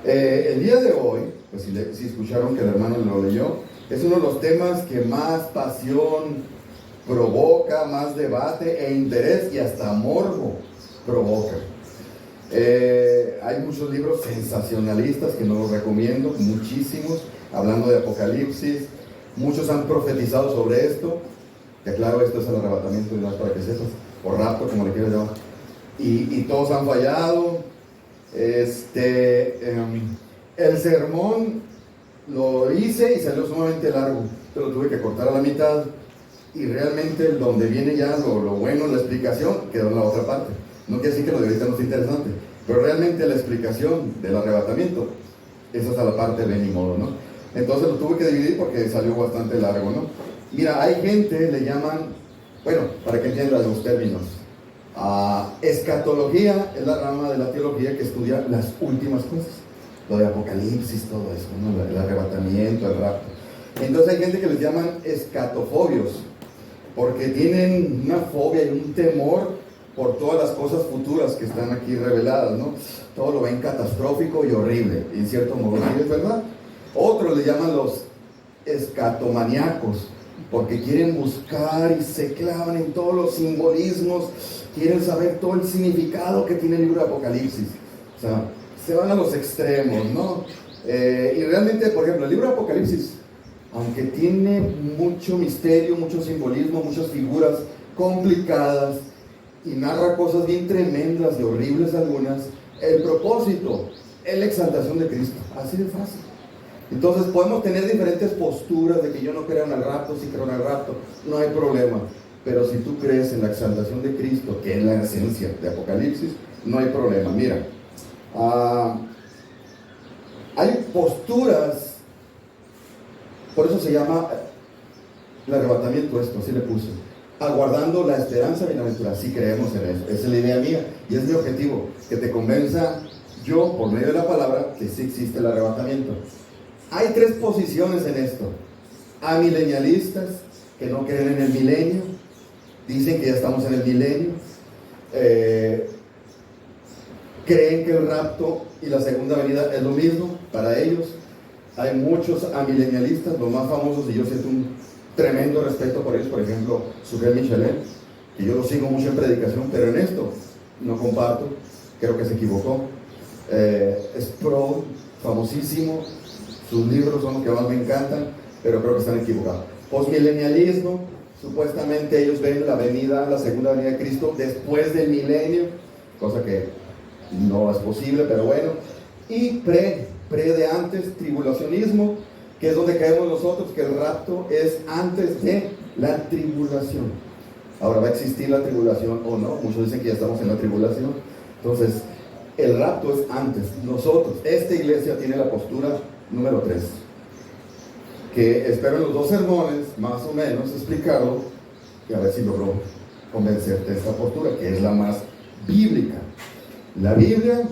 El día de hoy, pues si escucharon que el hermano lo leyó, es uno de los temas que más pasión provoca, más debate e interés y hasta morbo provoca. Hay muchos libros sensacionalistas que no los recomiendo, muchísimos, hablando de Apocalipsis. Muchos han profetizado sobre esto, que claro, esto es el arrebatamiento, para que sepas, o rapto, como le quieras llamar. Y todos han fallado. El sermón lo hice y salió sumamente largo, pero lo tuve que cortar a la mitad. Y realmente donde viene ya lo bueno, la explicación, quedó en la otra parte. No quiere decir que lo de ahorita no sea interesante, pero realmente la explicación del arrebatamiento, esa es a la parte de ni modo, ¿no? Entonces lo tuve que dividir porque salió bastante largo, ¿no? Mira, hay gente, le llaman, bueno, para que entiendan los términos, escatología es la rama de la teología que estudia las últimas cosas, lo de Apocalipsis, todo eso, ¿no? El arrebatamiento, el rapto. Entonces hay gente que les llaman escatofobios, porque tienen una fobia y un temor por todas las cosas futuras que están aquí reveladas, ¿no? Todo lo ven catastrófico y horrible, y en cierto modo sí es verdad. Otros le llaman los escatomaníacos, porque quieren buscar y se clavan en todos los simbolismos, quieren saber todo el significado que tiene el libro de Apocalipsis. O sea, se van a los extremos, ¿no? Y realmente, por ejemplo, el libro de Apocalipsis, aunque tiene mucho misterio, mucho simbolismo, muchas figuras complicadas y narra cosas bien tremendas y horribles algunas, el propósito es la exaltación de Cristo, así de fácil. Entonces podemos tener diferentes posturas de que yo no creo en el rapto, si creo en el rapto, no hay problema. Pero si tú crees en la exaltación de Cristo, que es la esencia de Apocalipsis, no hay problema. Mira, hay posturas, por eso se llama el arrebatamiento, esto, así le puse, aguardando la esperanza bienaventurada. Si creemos en eso, esa es la idea mía y es mi objetivo, que te convenza yo, por medio de la palabra, que sí existe el arrebatamiento. Hay tres posiciones en esto: amilenialistas, que no creen en el milenio, dicen que ya estamos en el milenio, creen que el rapto y la segunda venida es lo mismo para ellos. Hay muchos amilenialistas, los más famosos, y yo siento un tremendo respeto por ellos, por ejemplo, Suger Michelin, que yo lo sigo mucho en predicación, pero en esto no comparto, creo que se equivocó. Es pro, famosísimo, sus libros son los que más me encantan, pero creo que están equivocados. Postmilenialismo, supuestamente ellos ven la segunda venida de Cristo después del milenio, cosa que no es posible, pero bueno. Y pre de antes, tribulacionismo, que es donde caemos nosotros, que el rapto es antes de la tribulación. Ahora, ¿va a existir la tribulación o no? Muchos dicen que ya estamos en la tribulación. Entonces, el rapto es antes. Nosotros, esta iglesia tiene la postura número 3, que espero en los 2 sermones, más o menos, explicarlo, y a ver si logro convencerte de esta postura, que es la más bíblica. La Biblia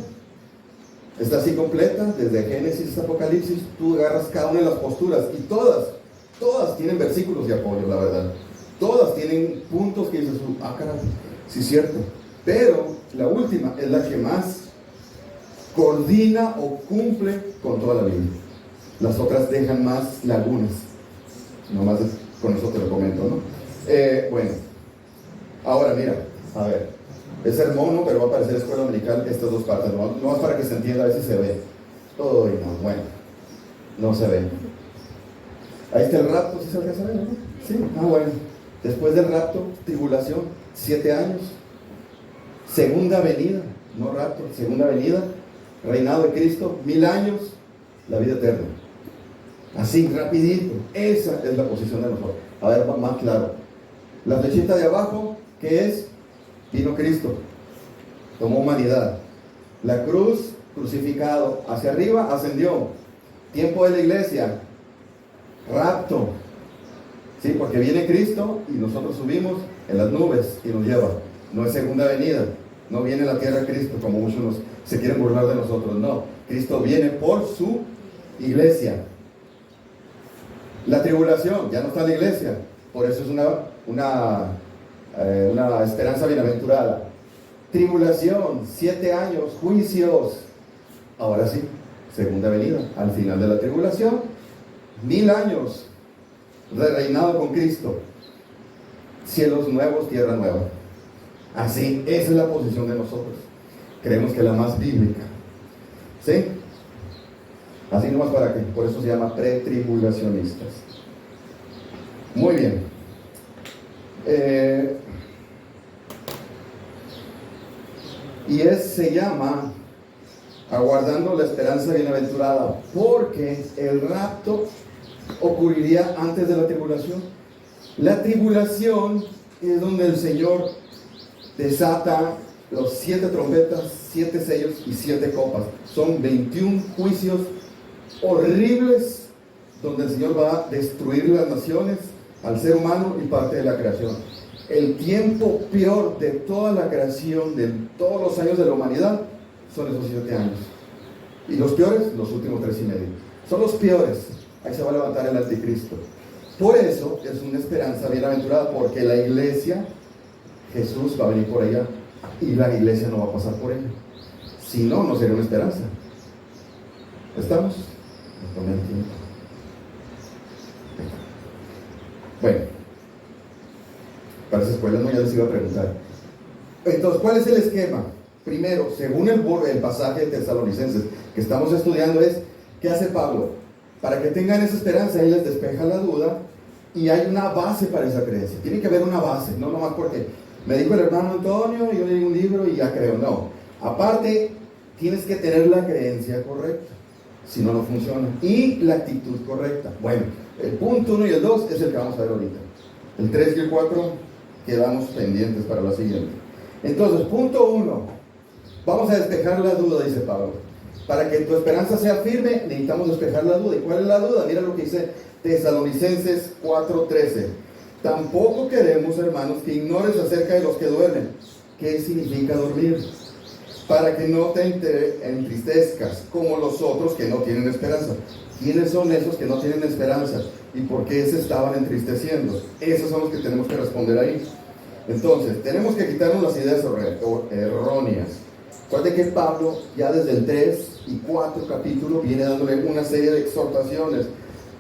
está así completa, desde Génesis hasta Apocalipsis. Tú agarras cada una de las posturas y todas tienen versículos de apoyo, la verdad. Todas tienen puntos que dices, caray, sí es cierto. Pero la última es la que más coordina o cumple con toda la Biblia. Las otras dejan más lagunas. Nomás con eso te lo comento, ¿no? Bueno, ahora mira, a ver, es sermón, pero va a aparecer escuela dominical estas 2 partes, no es para que se entienda, a ver si se ve. Todo y no, bueno, no se ve. Ahí está el rapto, ¿sí se alcanza a ver, no? Sí, bueno. Después del rapto, tribulación, 7 años. Segunda venida, no rapto, segunda venida, reinado de Cristo, 1000 años, la vida eterna. Así, rapidito. Esa es la posición de nosotros. A ver, más claro. La flechita de abajo, ¿qué es? Vino Cristo, tomó humanidad. La cruz, crucificado. Hacia arriba, ascendió. Tiempo de la iglesia, rapto. Sí, porque viene Cristo y nosotros subimos en las nubes y nos lleva. No es segunda venida. No viene a la tierra Cristo, como muchos se quieren burlar de nosotros. No, Cristo viene por su iglesia. La tribulación, ya no está la iglesia. Por eso es una esperanza bienaventurada. Tribulación, 7 años, juicios. Ahora sí, segunda venida, al final de la tribulación, 1000 años de reinado con Cristo, cielos nuevos, tierra nueva. Así, esa es la posición de nosotros. Creemos que es la más bíblica. ¿Sí? Así nomás para que, por eso se llama pretribulacionistas. Muy bien. Se llama aguardando la esperanza bienaventurada, porque el rapto ocurriría antes de la tribulación. La tribulación es donde el Señor desata los 7 trompetas, 7 sellos y 7 copas. Son 21 juicios horribles donde el Señor va a destruir las naciones, al ser humano y parte de la creación. El tiempo peor de toda la creación, de todos los años de la humanidad, son esos 7 años. Y los peores, los últimos 3 y medio. Son los peores. Ahí se va a levantar el anticristo. Por eso es una esperanza bienaventurada, porque la iglesia, Jesús va a venir por ella y la iglesia no va a pasar por ella. Si no, no sería una esperanza. ¿Estamos? Bueno, para esa escuela no, ya les iba a preguntar. Entonces, ¿cuál es el esquema? Primero, según el pasaje de Tesalonicenses que estamos estudiando, es ¿qué hace Pablo? Para que tengan esa esperanza, él les despeja la duda y hay una base para esa creencia. Tiene que haber una base, no nomás porque me dijo el hermano Antonio y yo leí un libro y ya creo. No, aparte tienes que tener la creencia correcta, si no, no funciona, y la actitud correcta. Bueno, el punto 1 y el 2 es el que vamos a ver ahorita. El 3 y el 4 quedamos pendientes para la siguiente. Entonces, punto 1, vamos a despejar la duda, dice Pablo. Para que tu esperanza sea firme, necesitamos despejar la duda. ¿Y cuál es la duda? Mira lo que dice Tesalonicenses 4:13. Tampoco queremos, hermanos, que ignores acerca de los que duermen. ¿Qué significa dormir? Para que no te entristezcas como los otros que no tienen esperanza. ¿Quiénes son esos que no tienen esperanza? ¿Y por qué se estaban entristeciendo? Esos son los que tenemos que responder ahí. Entonces, tenemos que quitarnos las ideas erróneas. Recuerden que Pablo, ya desde el 3 y 4 capítulo, viene dándole una serie de exhortaciones.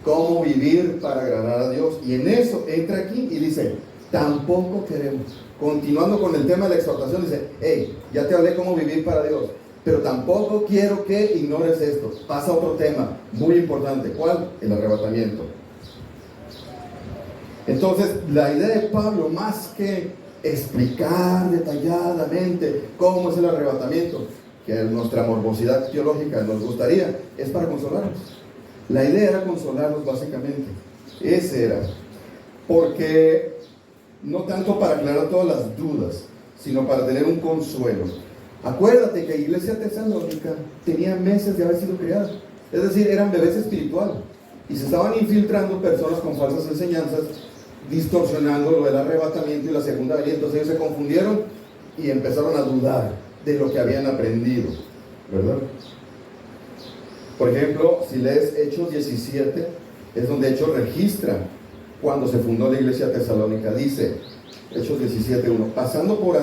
Cómo vivir para agradar a Dios. Y en eso entra aquí y dice, tampoco queremos. Continuando con el tema de la exhortación, dice, hey, ya te hablé cómo vivir para Dios, pero tampoco quiero que ignores esto. Pasa otro tema muy importante. ¿Cuál? El arrebatamiento. Entonces, la idea de Pablo, más que explicar detalladamente cómo es el arrebatamiento, que nuestra morbosidad teológica nos gustaría, es para consolarnos. La idea era consolarnos básicamente. Ese era. Porque no tanto para aclarar todas las dudas, sino para tener un consuelo. Acuérdate que la iglesia tesalónica tenía meses de haber sido creada. Es decir, eran bebés espirituales. Y se estaban infiltrando personas con falsas enseñanzas, distorsionando lo del arrebatamiento y la segunda venida. Entonces ellos se confundieron y empezaron a dudar de lo que habían aprendido, ¿verdad? Por ejemplo, si lees Hechos 17, es donde Hechos registra cuando se fundó la iglesia tesalónica. Dice, Hechos 17:1, pasando por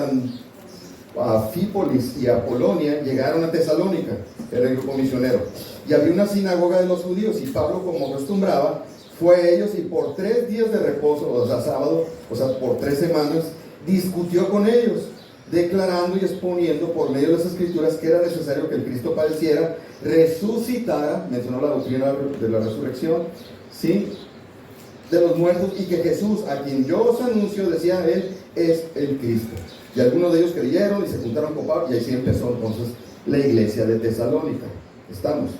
Anfípolis y Apolonia, llegaron a Tesalónica, era el grupo misionero, y había una sinagoga de los judíos, y Pablo, como acostumbraba, fue a ellos y por 3 días de reposo, o sea, sábado, o sea, por 3 semanas, discutió con ellos, declarando y exponiendo por medio de las escrituras que era necesario que el Cristo padeciera, resucitara, mencionó la doctrina de la resurrección, ¿sí?, de los muertos, y que Jesús, a quien yo os anuncio, decía él, es el Cristo. Y algunos de ellos creyeron y se juntaron con Pablo, y ahí sí empezó entonces la iglesia de Tesalónica. Estamos.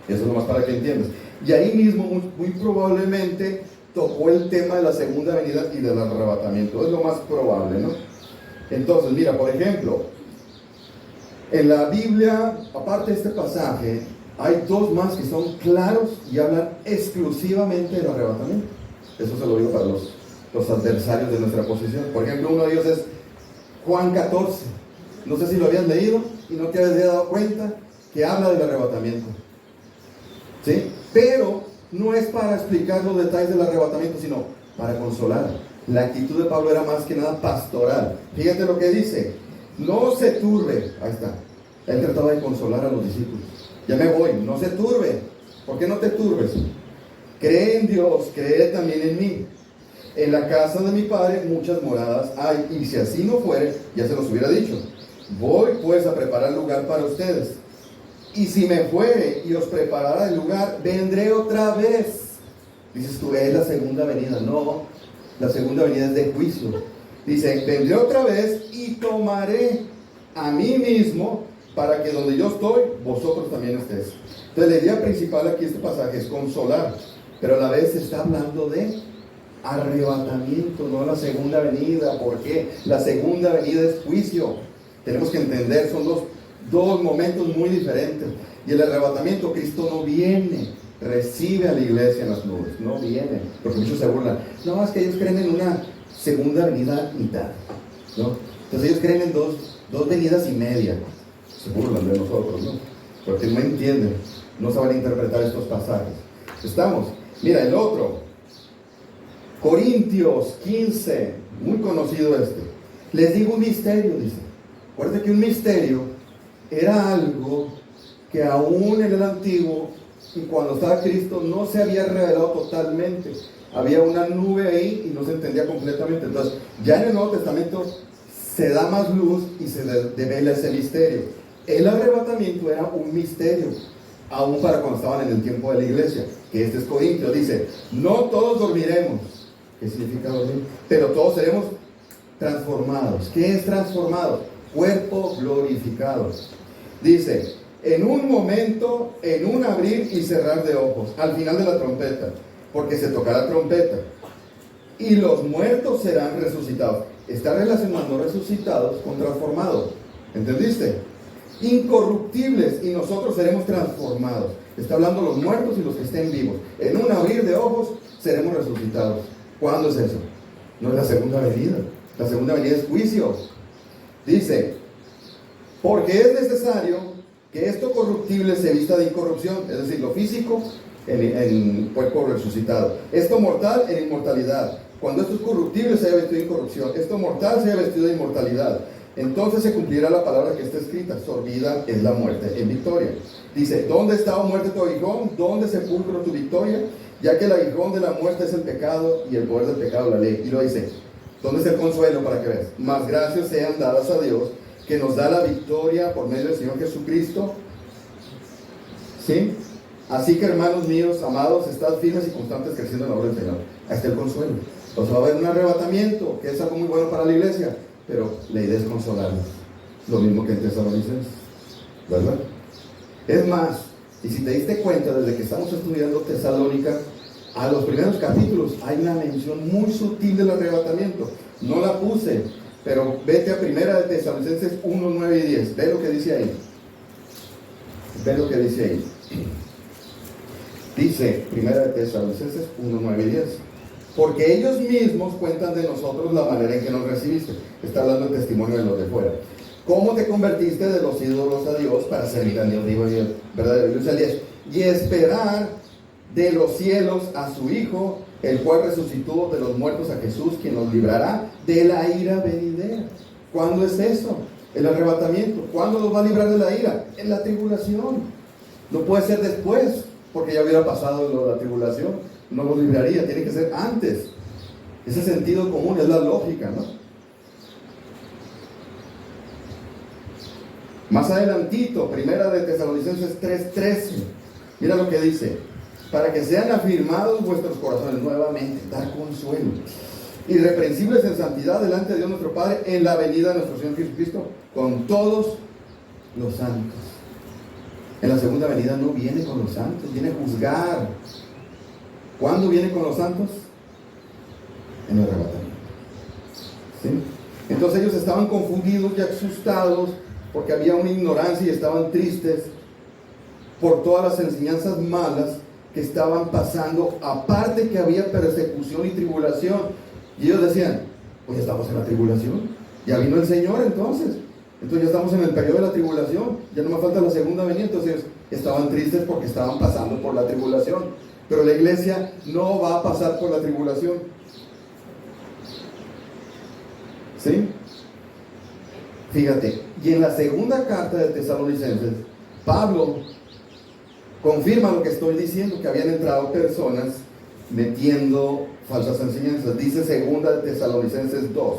Eso es nomás para que entiendas. Y ahí mismo, muy probablemente, tocó el tema de la segunda venida y del arrebatamiento. Es lo más probable, ¿no? Entonces, mira, por ejemplo, en la Biblia, aparte de este pasaje, hay 2 más que son claros y hablan exclusivamente del arrebatamiento. Eso se lo digo para los adversarios de nuestra posición. Por ejemplo, uno de ellos es Juan 14. No sé si lo habías leído y no te habías dado cuenta que habla del arrebatamiento. ¿Sí? Pero no es para explicar los detalles del arrebatamiento, sino para consolar. La actitud de Pablo era más que nada pastoral. Fíjate lo que dice: no se turbe. Ahí está. Él trataba de consolar a los discípulos. ya me voy, no se turbe. ¿Por qué no te turbes? Cree en Dios, cree también en mí. En la casa de mi Padre muchas moradas hay, y si así no fuere, ya se los hubiera dicho. Voy pues a preparar lugar para ustedes. Y si me fuere y os preparara el lugar, vendré otra vez. Dices tú, es la segunda venida. No, la segunda venida es de juicio. Dice, vendré otra vez y tomaré a mí mismo para que donde yo estoy, vosotros también estéis. Entonces la idea principal aquí en este pasaje es consolar, pero a la vez se está hablando de arrebatamiento, no la segunda venida. ¿Por qué? La segunda venida es juicio. Tenemos que entender, son dos momentos muy diferentes. Y el arrebatamiento, Cristo no viene, recibe a la iglesia en las nubes, no viene, porque muchos se burlan. No, es que ellos creen en una segunda venida mitad, ¿no? Entonces ellos creen en dos venidas y media. Se burlan de nosotros, ¿no? Porque no entienden, no saben interpretar estos pasajes. Estamos, mira el otro, Corintios 15, muy conocido este. Les digo un misterio, dice. Acuérdense que un misterio era algo que aún en el antiguo y cuando estaba Cristo no se había revelado totalmente. Había una nube ahí y no se entendía completamente. Entonces, ya en el Nuevo Testamento se da más luz y se devela ese misterio. El arrebatamiento era un misterio, aún para cuando estaban en el tiempo de la iglesia, que este es Corintios. Dice, no todos dormiremos. ¿Qué significa dormir? Pero todos seremos transformados. ¿Qué es transformados? Cuerpo glorificado. Dice, en un momento, en un abrir y cerrar de ojos, al final de la trompeta, porque se tocará trompeta, y los muertos serán resucitados. Está relacionando resucitados con transformados. ¿Entendiste? Incorruptibles, y nosotros seremos transformados. Está hablando los muertos y los que estén vivos. En un abrir de ojos seremos resucitados. ¿Cuándo es eso? No es la segunda venida. La segunda venida es juicio. Dice, porque es necesario que esto corruptible se vista de incorrupción, es decir, lo físico en cuerpo resucitado, esto mortal en inmortalidad. Cuando esto es corruptible se haya vestido de incorrupción, esto mortal se haya vestido de inmortalidad. Entonces se cumplirá la palabra que está escrita, sorbida es la muerte en victoria. Dice, ¿dónde está, oh muerte, tu aguijón? ¿Dónde sepulcro tu victoria? Ya que el aguijón de la muerte es el pecado y el poder del pecado la ley. Y lo dice, ¿dónde está el consuelo para que veas? Más gracias sean dadas a Dios, que nos da la victoria por medio del Señor Jesucristo. ¿Sí? Así que, hermanos míos, amados, estad firmes y constantes creciendo en la obra del Señor. Ahí está el consuelo. O sea, va a haber un arrebatamiento, que es algo muy bueno para la iglesia, pero la idea es consolarnos. Lo mismo que en Tesalonicenses, ¿verdad? Es más, y si te diste cuenta, desde que estamos estudiando Tesalónica, a los primeros capítulos hay una mención muy sutil del arrebatamiento. No la puse, pero vete a primera de Tesalonicenses 1, 9 y 10. Ve lo que dice ahí. Ve lo que dice ahí. Dice primera de Tesalonicenses 1, 9 y 10. Porque ellos mismos cuentan de nosotros la manera en que nos recibiste. Está hablando el testimonio de los de fuera. ¿Cómo te convertiste de los ídolos a Dios para servir a Dios vivo y el verdadero? Y esperar de los cielos a su Hijo, el cual resucitó de los muertos, a Jesús, quien nos librará de la ira venidera. ¿Cuándo es eso? El arrebatamiento. ¿Cuándo nos va a librar de la ira? En la tribulación. No puede ser después, porque ya hubiera pasado la tribulación. No nos libraría, tiene que ser antes. Ese sentido común es la lógica, ¿no? Más adelantito, primera de Tesalonicenses 3:13. Mira lo que dice. Para que sean afirmados vuestros corazones, nuevamente, dar consuelo. Irreprensibles en santidad delante de Dios nuestro Padre, en la venida de nuestro Señor Jesucristo, con todos los santos. En la segunda venida no viene con los santos, viene a juzgar. ¿Cuándo viene con los santos? En el arrebatamiento. ¿Sí? Entonces ellos estaban confundidos y asustados porque había una ignorancia y estaban tristes por todas las enseñanzas malas que estaban pasando, aparte que había persecución y tribulación. Y ellos decían, pues ya estamos en la tribulación, ya vino el Señor entonces ya estamos en el periodo de la tribulación, ya no me falta la segunda venida. Entonces estaban tristes porque estaban pasando por la tribulación, pero la iglesia no va a pasar por la tribulación. ¿Sí? Fíjate, y en la segunda carta de Tesalonicenses, Pablo confirma lo que estoy diciendo, que habían entrado personas metiendo falsas enseñanzas. Dice 2 Tesalonicenses 2,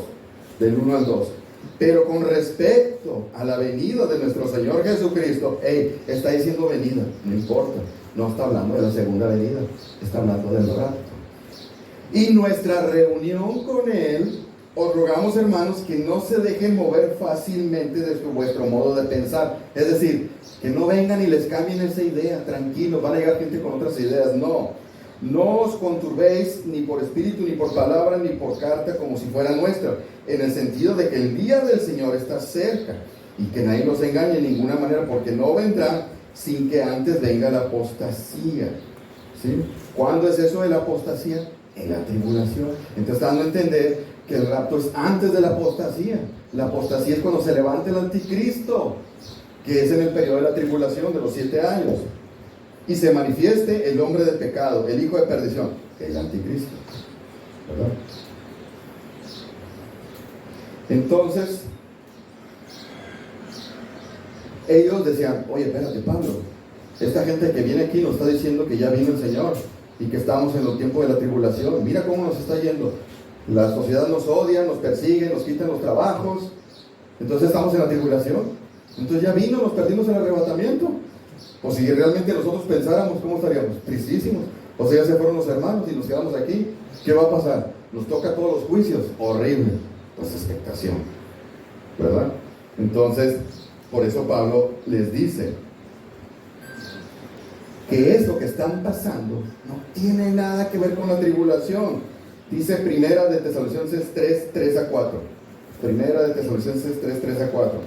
del 1 al 2. Pero con respecto a la venida de nuestro Señor Jesucristo, está diciendo venida, no importa, no está hablando de la segunda venida, está hablando del rapto. Y nuestra reunión con Él, os rogamos, hermanos, que no se dejen mover fácilmente de vuestro modo de pensar. Es decir, que no vengan y les cambien esa idea, tranquilos, van a llegar gente con otras ideas. No os conturbéis ni por espíritu, ni por palabra, ni por carta, como si fuera nuestra, en el sentido de que el día del Señor está cerca, y que nadie los engañe de ninguna manera, porque no vendrá sin que antes venga la apostasía. ¿Sí? ¿Cuándo es eso de la apostasía? En la tribulación. Entonces está dando a entender que el rapto es antes de la apostasía. La apostasía es cuando se levante el anticristo, que es en el periodo de la tribulación de los 7 años, y se manifieste el hombre de pecado, el hijo de perdición, el anticristo, ¿verdad? Entonces ellos decían: oye, espérate, Pablo, esta gente que viene aquí nos está diciendo que ya vino el Señor y que estamos en los tiempos de la tribulación. Mira cómo nos está yendo. La sociedad nos odia, nos persigue, nos quitan los trabajos. Entonces estamos en la tribulación. Entonces ya vino, nos perdimos el arrebatamiento. O si realmente nosotros pensáramos, ¿cómo estaríamos? Tristísimos. O sea, ya se fueron los hermanos y nos quedamos aquí. ¿Qué va a pasar? Nos toca todos los juicios. Horrible. Pues expectación, ¿verdad? Entonces, por eso Pablo les dice que eso que están pasando no tiene nada que ver con la tribulación. Dice 1 Tesalonicenses 3 a 4. 1 Tesalonicenses 3 a 4.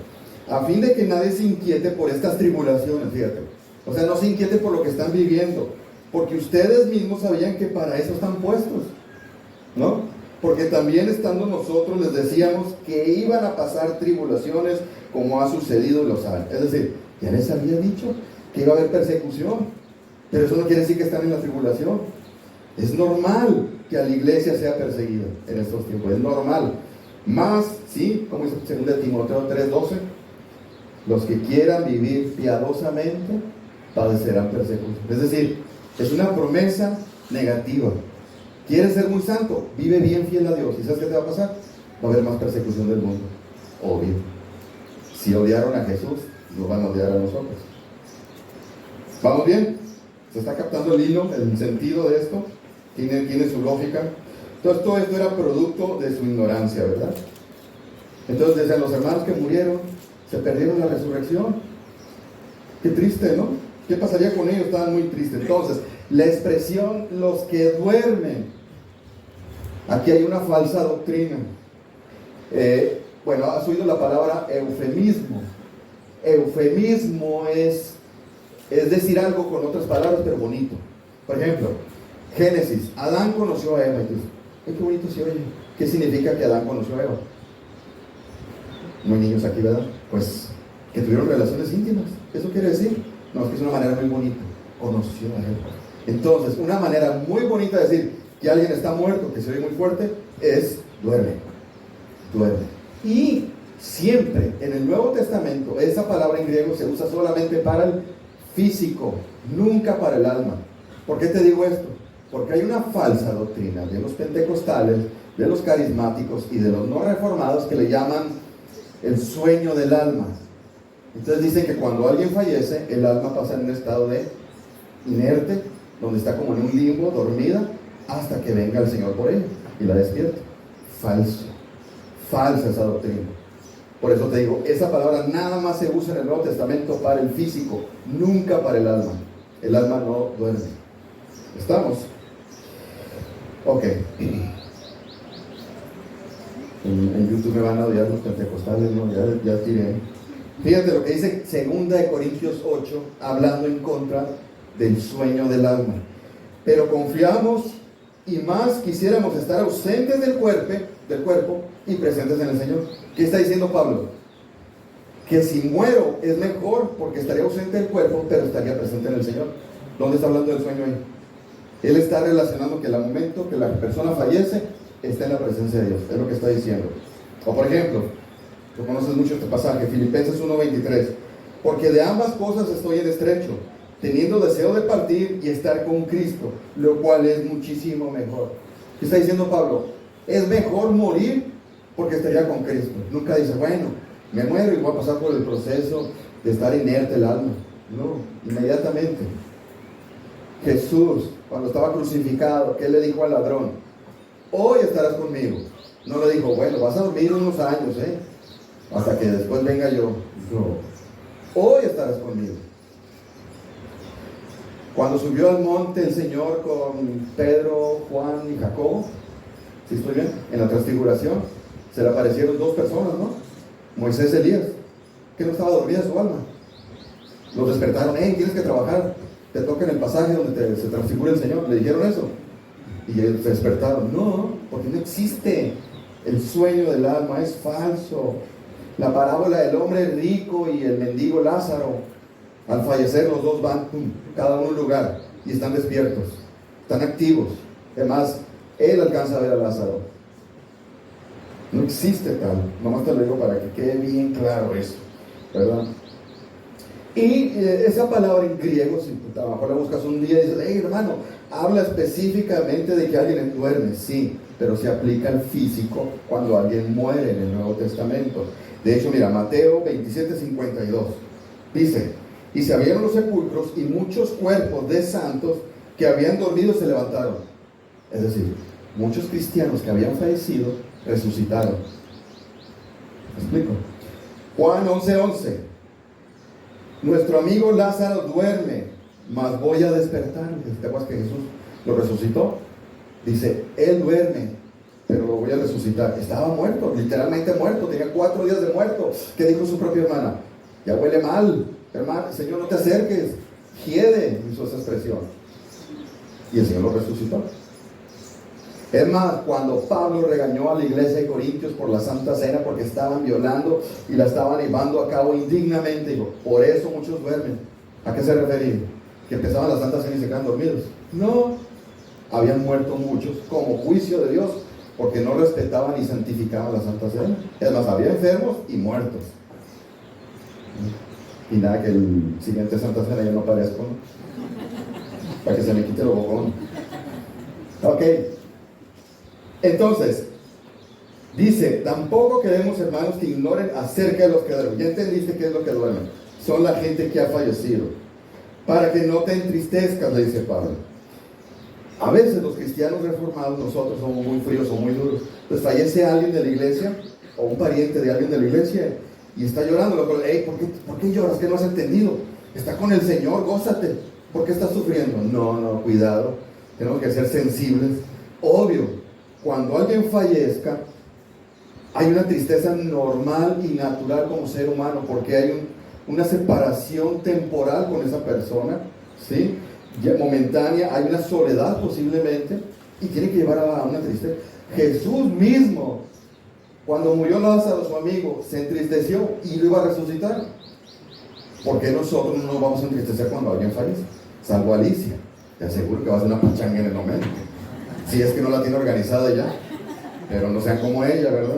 A fin de que nadie se inquiete por estas tribulaciones, fíjate. O sea, no se inquiete por lo que están viviendo, porque ustedes mismos sabían que para eso están puestos, ¿no? Porque también estando nosotros les decíamos que iban a pasar tribulaciones, como ha sucedido y lo saben. Es decir, ya les había dicho que iba a haber persecución, pero eso no quiere decir que están en la tribulación. Es normal que a la iglesia sea perseguida en estos tiempos, es normal. Más, sí, como dice 2 Timoteo 3:12, los que quieran vivir piadosamente padecerán persecución. Es decir, es una promesa negativa. ¿Quieres ser muy santo? Vive bien fiel a Dios. ¿Y sabes qué te va a pasar? Va a haber más persecución del mundo. Obvio. Si odiaron a Jesús, nos van a odiar a nosotros. ¿Vamos bien? ¿Se está captando el hilo, el sentido de esto? ¿Tiene su lógica? Entonces todo esto era producto de su ignorancia, ¿verdad? Entonces decían: los hermanos que murieron se perdieron la resurrección. Qué triste, ¿no? ¿Qué pasaría con ellos? Estaban muy tristes. Entonces, la expresión los que duermen, aquí hay una falsa doctrina. Bueno, has oído la palabra eufemismo. Eufemismo es decir algo con otras palabras, pero bonito. Por ejemplo, Génesis: Adán conoció a Eva. Y tú dices: ¡ay, qué bonito se oye! ¿Qué significa que Adán conoció a Eva? No hay niños aquí, ¿verdad? Pues que tuvieron relaciones íntimas. ¿Eso quiere decir? No, es que es una manera muy bonita. Conoció a Eva. Entonces, una manera muy bonita de decir que alguien está muerto, que se oye muy fuerte, es duerme. Duerme. Y siempre en el Nuevo Testamento esa palabra en griego se usa solamente para el físico, nunca para el alma. ¿Por qué te digo esto? Porque hay una falsa doctrina de los pentecostales, de los carismáticos y de los no reformados que le llaman el sueño del alma. Entonces dicen que cuando alguien fallece, el alma pasa en un estado de inerte, donde está como en un limbo, dormida, hasta que venga el Señor por ella y la despierte. Falso. Falsa esa doctrina. Por eso te digo, esa palabra nada más se usa en el Nuevo Testamento para el físico, nunca para el alma. El alma no duerme. ¿Estamos? Ok. En YouTube me van a odiar los pentecostales, ¿no? Ya tiré. Fíjate lo que dice 2 Corintios 8, hablando en contra del sueño del alma. Pero confiamos y más quisiéramos estar ausentes del cuerpo y presentes en el Señor. ¿Qué está diciendo Pablo? Que si muero es mejor, porque estaría ausente del cuerpo, pero estaría presente en el Señor. ¿Dónde está hablando del sueño ahí? Él está relacionando que el momento que la persona fallece está en la presencia de Dios. Es lo que está diciendo. O por ejemplo, tú conoces mucho este pasaje, Filipenses 1:23. Porque de ambas cosas estoy en estrecho, teniendo deseo de partir y estar con Cristo, lo cual es muchísimo mejor. ¿Qué está diciendo Pablo? Es mejor morir porque estaría con Cristo. Nunca dice, bueno, me muero y voy a pasar por el proceso de estar inerte el alma. No, inmediatamente. Jesús, cuando estaba crucificado, ¿qué le dijo al ladrón? Hoy estarás conmigo. No le dijo, bueno, vas a dormir unos años, hasta que después venga yo. No, hoy estarás conmigo. Cuando subió al monte el Señor con Pedro, Juan y Jacobo, ¿sí estoy bien? En la transfiguración, se le aparecieron dos personas, ¿no? Moisés y Elías, que no estaba dormida su alma. Los despertaron, tienes que trabajar, te toca en el pasaje donde se transfigura el Señor. Le dijeron eso. Y ellos se despertaron. No, porque no existe el sueño del alma, es falso. La parábola del hombre rico y el mendigo Lázaro, al fallecer los dos van cada uno a un lugar y están despiertos, están activos. Además, él alcanza a ver a Lázaro. No existe tal. Nomás te lo digo para que quede bien claro eso, ¿verdad? Y esa palabra en griego, si a lo mejor la buscas un día y dices, hey hermano, habla específicamente de que alguien duerme, sí, pero se aplica al físico cuando alguien muere en el Nuevo Testamento. De hecho, mira, Mateo 27:52 dice, y se abrieron los sepulcros y muchos cuerpos de santos que habían dormido se levantaron. Es decir, muchos cristianos que habían fallecido resucitaron. ¿Me explico? Juan 11:11. Nuestro amigo Lázaro duerme, mas voy a despertar. ¿Te acuerdas que Jesús lo resucitó? Dice, él duerme, pero lo voy a resucitar. Estaba muerto, literalmente muerto, tenía 4 días de muerto. ¿Qué dijo su propia hermana? Ya huele mal, hermano, Señor, no te acerques. Hiede, hizo esa expresión. Y el Señor lo resucitó. Es más, cuando Pablo regañó a la iglesia de Corintios por la Santa Cena porque estaban violando y la estaban llevando a cabo indignamente, dijo, por eso muchos duermen. ¿A qué se refería? ¿Que empezaban la Santa Cena y se quedan dormidos? No, habían muerto muchos como juicio de Dios porque no respetaban y santificaban la Santa Cena. Es más, había enfermos y muertos. Y nada, que el siguiente Santa Cena yo no aparezco, ¿no? Para que se me quite el bocón. Ok. Entonces, dice, tampoco queremos, hermanos, que ignoren acerca de los que duermen. Ya entendiste qué es lo que duermen. Son la gente que ha fallecido. Para que no te entristezcas, le dice Pablo. A veces los cristianos reformados, nosotros somos muy fríos o muy duros. Pues fallece alguien de la iglesia, o un pariente de alguien de la iglesia, y está llorando. Hey, ¿por qué lloras? ¿Qué no has entendido? Está con el Señor, gózate. ¿Por qué estás sufriendo? No, cuidado. Tenemos que ser sensibles. Obvio. Cuando alguien fallezca, hay una tristeza normal y natural como ser humano, porque hay una separación temporal con esa persona, ¿sí? Ya momentánea, hay una soledad posiblemente, y tiene que llevar a una tristeza. Jesús mismo, cuando murió Lázaro, su amigo, se entristeció y lo iba a resucitar. ¿Por qué nosotros no nos vamos a entristecer cuando alguien fallece? Salvo Alicia, te aseguro que va a ser una pachanga en el momento. Si es que no la tiene organizada ya, pero no sean como ella, ¿verdad?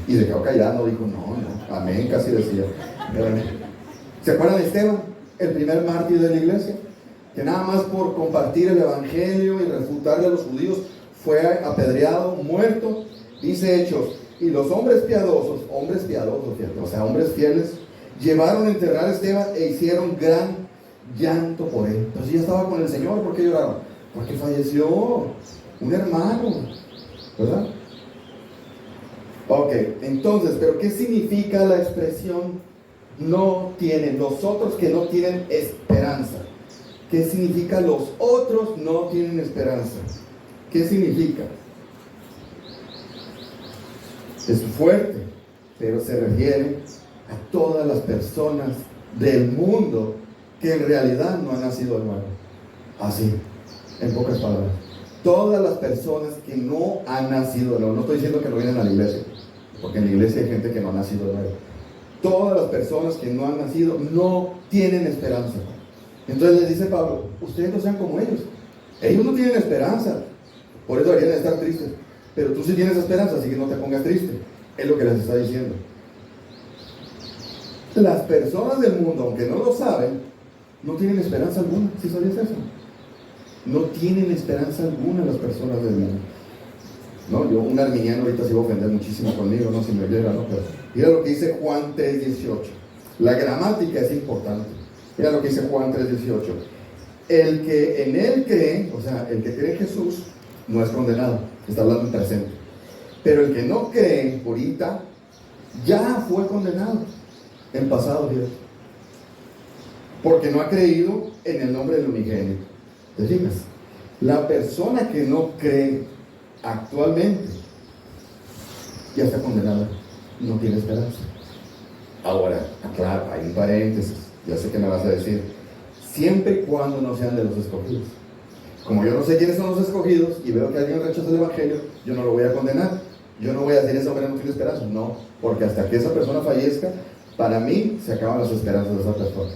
Y se quedó callada, no dijo, no, amén, casi decía. ¿Se acuerdan de Esteban, el primer mártir de la iglesia? Que nada más por compartir el evangelio y refutarle a los judíos fue apedreado, muerto. Dice Hechos, y los hombres piadosos, fíjate, o sea, hombres fieles, llevaron a enterrar a Esteban e hicieron gran llanto por él. Entonces ya estaba con el Señor, ¿por qué lloraron? Porque falleció un hermano, ¿verdad? Ok, entonces, ¿pero qué significa la expresión no tienen? Los otros que no tienen esperanza. ¿Qué significa los otros no tienen esperanza? ¿Qué significa? Es fuerte, pero se refiere a todas las personas del mundo que en realidad no han nacido de nuevo. Así. En pocas palabras, todas las personas que no han nacido de nuevo, no estoy diciendo que no vienen a la iglesia, porque en la iglesia hay gente que no ha nacido de nuevo. Todas las personas que no han nacido no tienen esperanza. Entonces les dice Pablo, ustedes no sean como ellos. Ellos no tienen esperanza, por eso deberían estar tristes. Pero tú sí tienes esperanza, así que no te pongas triste. Es lo que les está diciendo. Las personas del mundo, aunque no lo saben, no tienen esperanza alguna. ¿Sí sabías eso? No tienen esperanza alguna las personas del mundo. No, yo, un arminiano, ahorita se iba a ofender muchísimo conmigo, no, si me oyera, ¿no? Pero mira lo que dice Juan 3:18. La gramática es importante. Mira lo que dice Juan 3:18. El que en él cree, o sea, el que cree en Jesús, no es condenado. Está hablando en presente. Pero el que no cree, ahorita, ya fue condenado en pasado, Dios. Porque no ha creído en el nombre del unigénito. ¿Te fijas? La persona que no cree actualmente ya está condenada, no tiene esperanza. Ahora, claro, hay un paréntesis, ya sé que me vas a decir, siempre y cuando no sean de los escogidos. Como yo no sé quiénes son los escogidos y veo que alguien rechaza el evangelio, yo no lo voy a condenar. Yo no voy a decir esa hombre no tiene esperanza, no, porque hasta que esa persona fallezca, para mí se acaban las esperanzas de esa persona.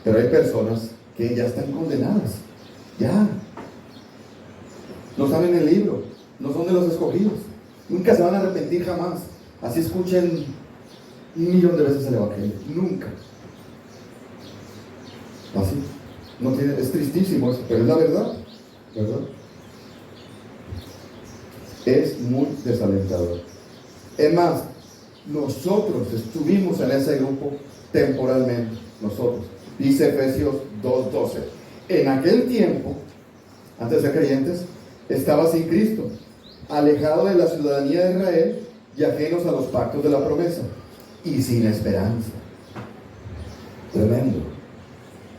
Pero hay personas que ya están condenadas, ya no saben el libro, no son de los escogidos, nunca se van a arrepentir jamás, así escuchen 1,000,000 de veces el evangelio, nunca. Así, no tiene, es tristísimo eso, pero es la verdad, ¿verdad? Es muy desalentador. Es más, nosotros estuvimos en ese grupo temporalmente, nosotros. Dice Efesios 2:12. En aquel tiempo, antes de ser creyentes, estaba sin Cristo, alejado de la ciudadanía de Israel y ajenos a los pactos de la promesa, y sin esperanza. Tremendo.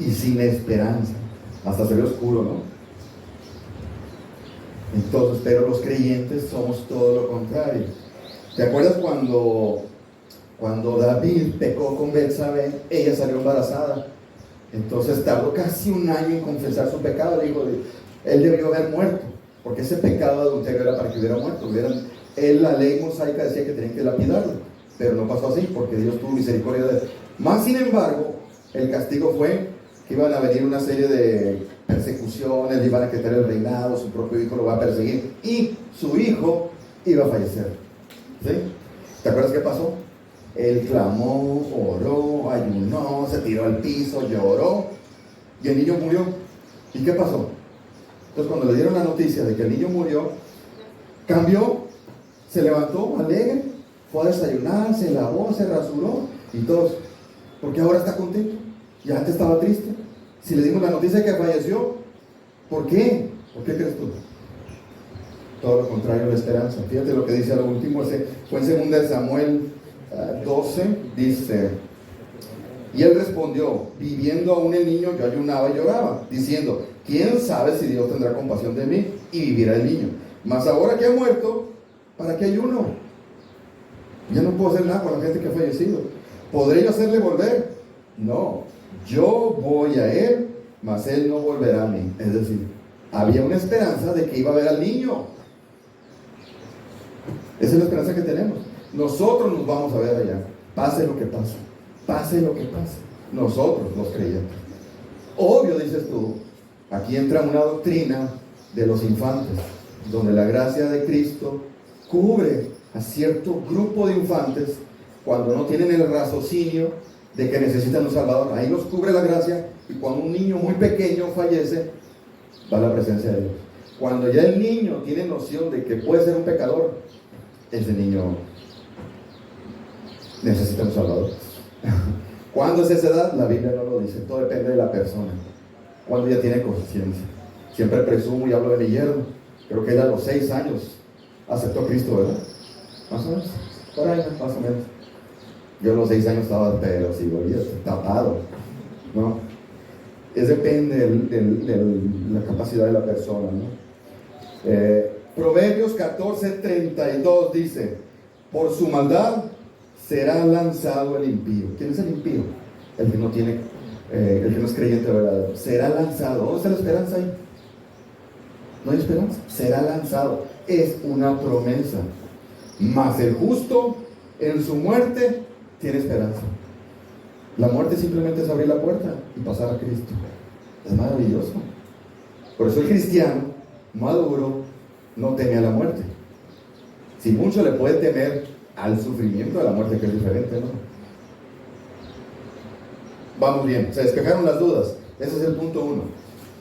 Y sin esperanza. Hasta se ve oscuro, ¿no? Entonces, pero los creyentes somos todo lo contrario. ¿Te acuerdas cuando David pecó con Betsabé? Ella salió embarazada. Entonces tardó casi un año en confesar su pecado. Dijo, él debió haber muerto, porque ese pecado de adulterio era para que hubiera muerto. La ley mosaica decía que tenían que lapidarlo, pero no pasó así, porque Dios tuvo misericordia de él. Más sin embargo, el castigo fue que iban a venir una serie de persecuciones, le iban a quitar el reinado, su propio hijo lo va a perseguir y su hijo iba a fallecer. ¿Sí? ¿Te acuerdas qué pasó? Él clamó, oró, ayunó, se tiró al piso, lloró y el niño murió. ¿Y qué pasó? Entonces cuando le dieron la noticia de que el niño murió, cambió, se levantó alegre, fue a desayunar, se lavó, se rasuró y todos, porque ahora está contento y antes estaba triste. Si le dimos la noticia de que falleció, ¿por qué? ¿Por qué crees tú? Todo lo contrario, la esperanza. Fíjate lo que dice a lo último, fue en 2 Samuel 12, dice, y él respondió, viviendo aún el niño, yo ayunaba y lloraba, diciendo, ¿quién sabe si Dios tendrá compasión de mí y vivirá el niño? Mas ahora que ha muerto, ¿para qué ayuno? Ya no puedo hacer nada con la gente que ha fallecido. ¿Podré yo hacerle volver? No, yo voy a él, mas él no volverá a mí. Es decir, había una esperanza de que iba a ver al niño. Esa es la esperanza que tenemos. Nosotros nos vamos a ver allá, pase lo que pase, pase lo que pase. Nosotros, los creyentes. Obvio, dices tú, aquí entra una doctrina de los infantes, donde la gracia de Cristo cubre a cierto grupo de infantes cuando no tienen el raciocinio de que necesitan un Salvador. Ahí los cubre la gracia, y cuando un niño muy pequeño fallece, va a la presencia de Dios. Cuando ya el niño tiene noción de que puede ser un pecador, ese niño necesita un Salvador. ¿Cuándo es esa edad? La Biblia no lo dice, todo depende de la persona. Cuando ya tiene conciencia. Siempre presumo y hablo de mi yerno, creo que él a los 6 años aceptó a Cristo, ¿verdad? Más o menos, por ahí, más o menos. Yo a los 6 años estaba, pero sí, tapado, ¿no? Es depende de la capacidad de la persona, ¿no? Proverbios 14:32 dice, por su maldad será lanzado el impío. ¿Quién es el impío? El que no tiene, el que no es creyente verdadero. Será lanzado. ¿Dónde está la esperanza ahí? No hay esperanza. Será lanzado. Es una promesa. Mas el justo en su muerte tiene esperanza. La muerte simplemente es abrir la puerta y pasar a Cristo. Es maravilloso. Por eso el cristiano maduro no teme a la muerte. Si mucho le puede temer al sufrimiento de la muerte, que es diferente, ¿no? Vamos bien, se despejaron las dudas. Ese es el punto 1.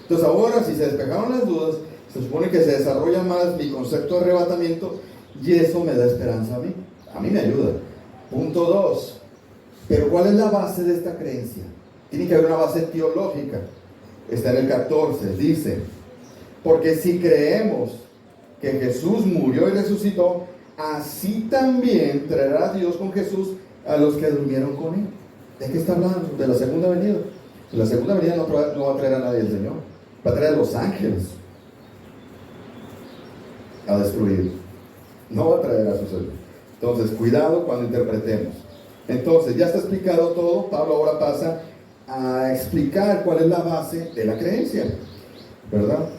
Entonces ahora, si se despejaron las dudas, se supone que se desarrolla más mi concepto de arrebatamiento y eso me da esperanza a mí. A mí me ayuda. Punto 2. Pero ¿cuál es la base de esta creencia? Tiene que haber una base teológica. Está en el 14. Dice, porque si creemos que Jesús murió y resucitó, así también traerá Dios con Jesús a los que durmieron con él. ¿De qué está hablando? De la segunda venida. La segunda venida no va a traer a nadie el Señor. Va a traer a los ángeles a destruir. No va a traer a sus hijos. Entonces, cuidado cuando interpretemos. Entonces, ya está explicado todo. Pablo ahora pasa a explicar cuál es la base de la creencia, ¿verdad?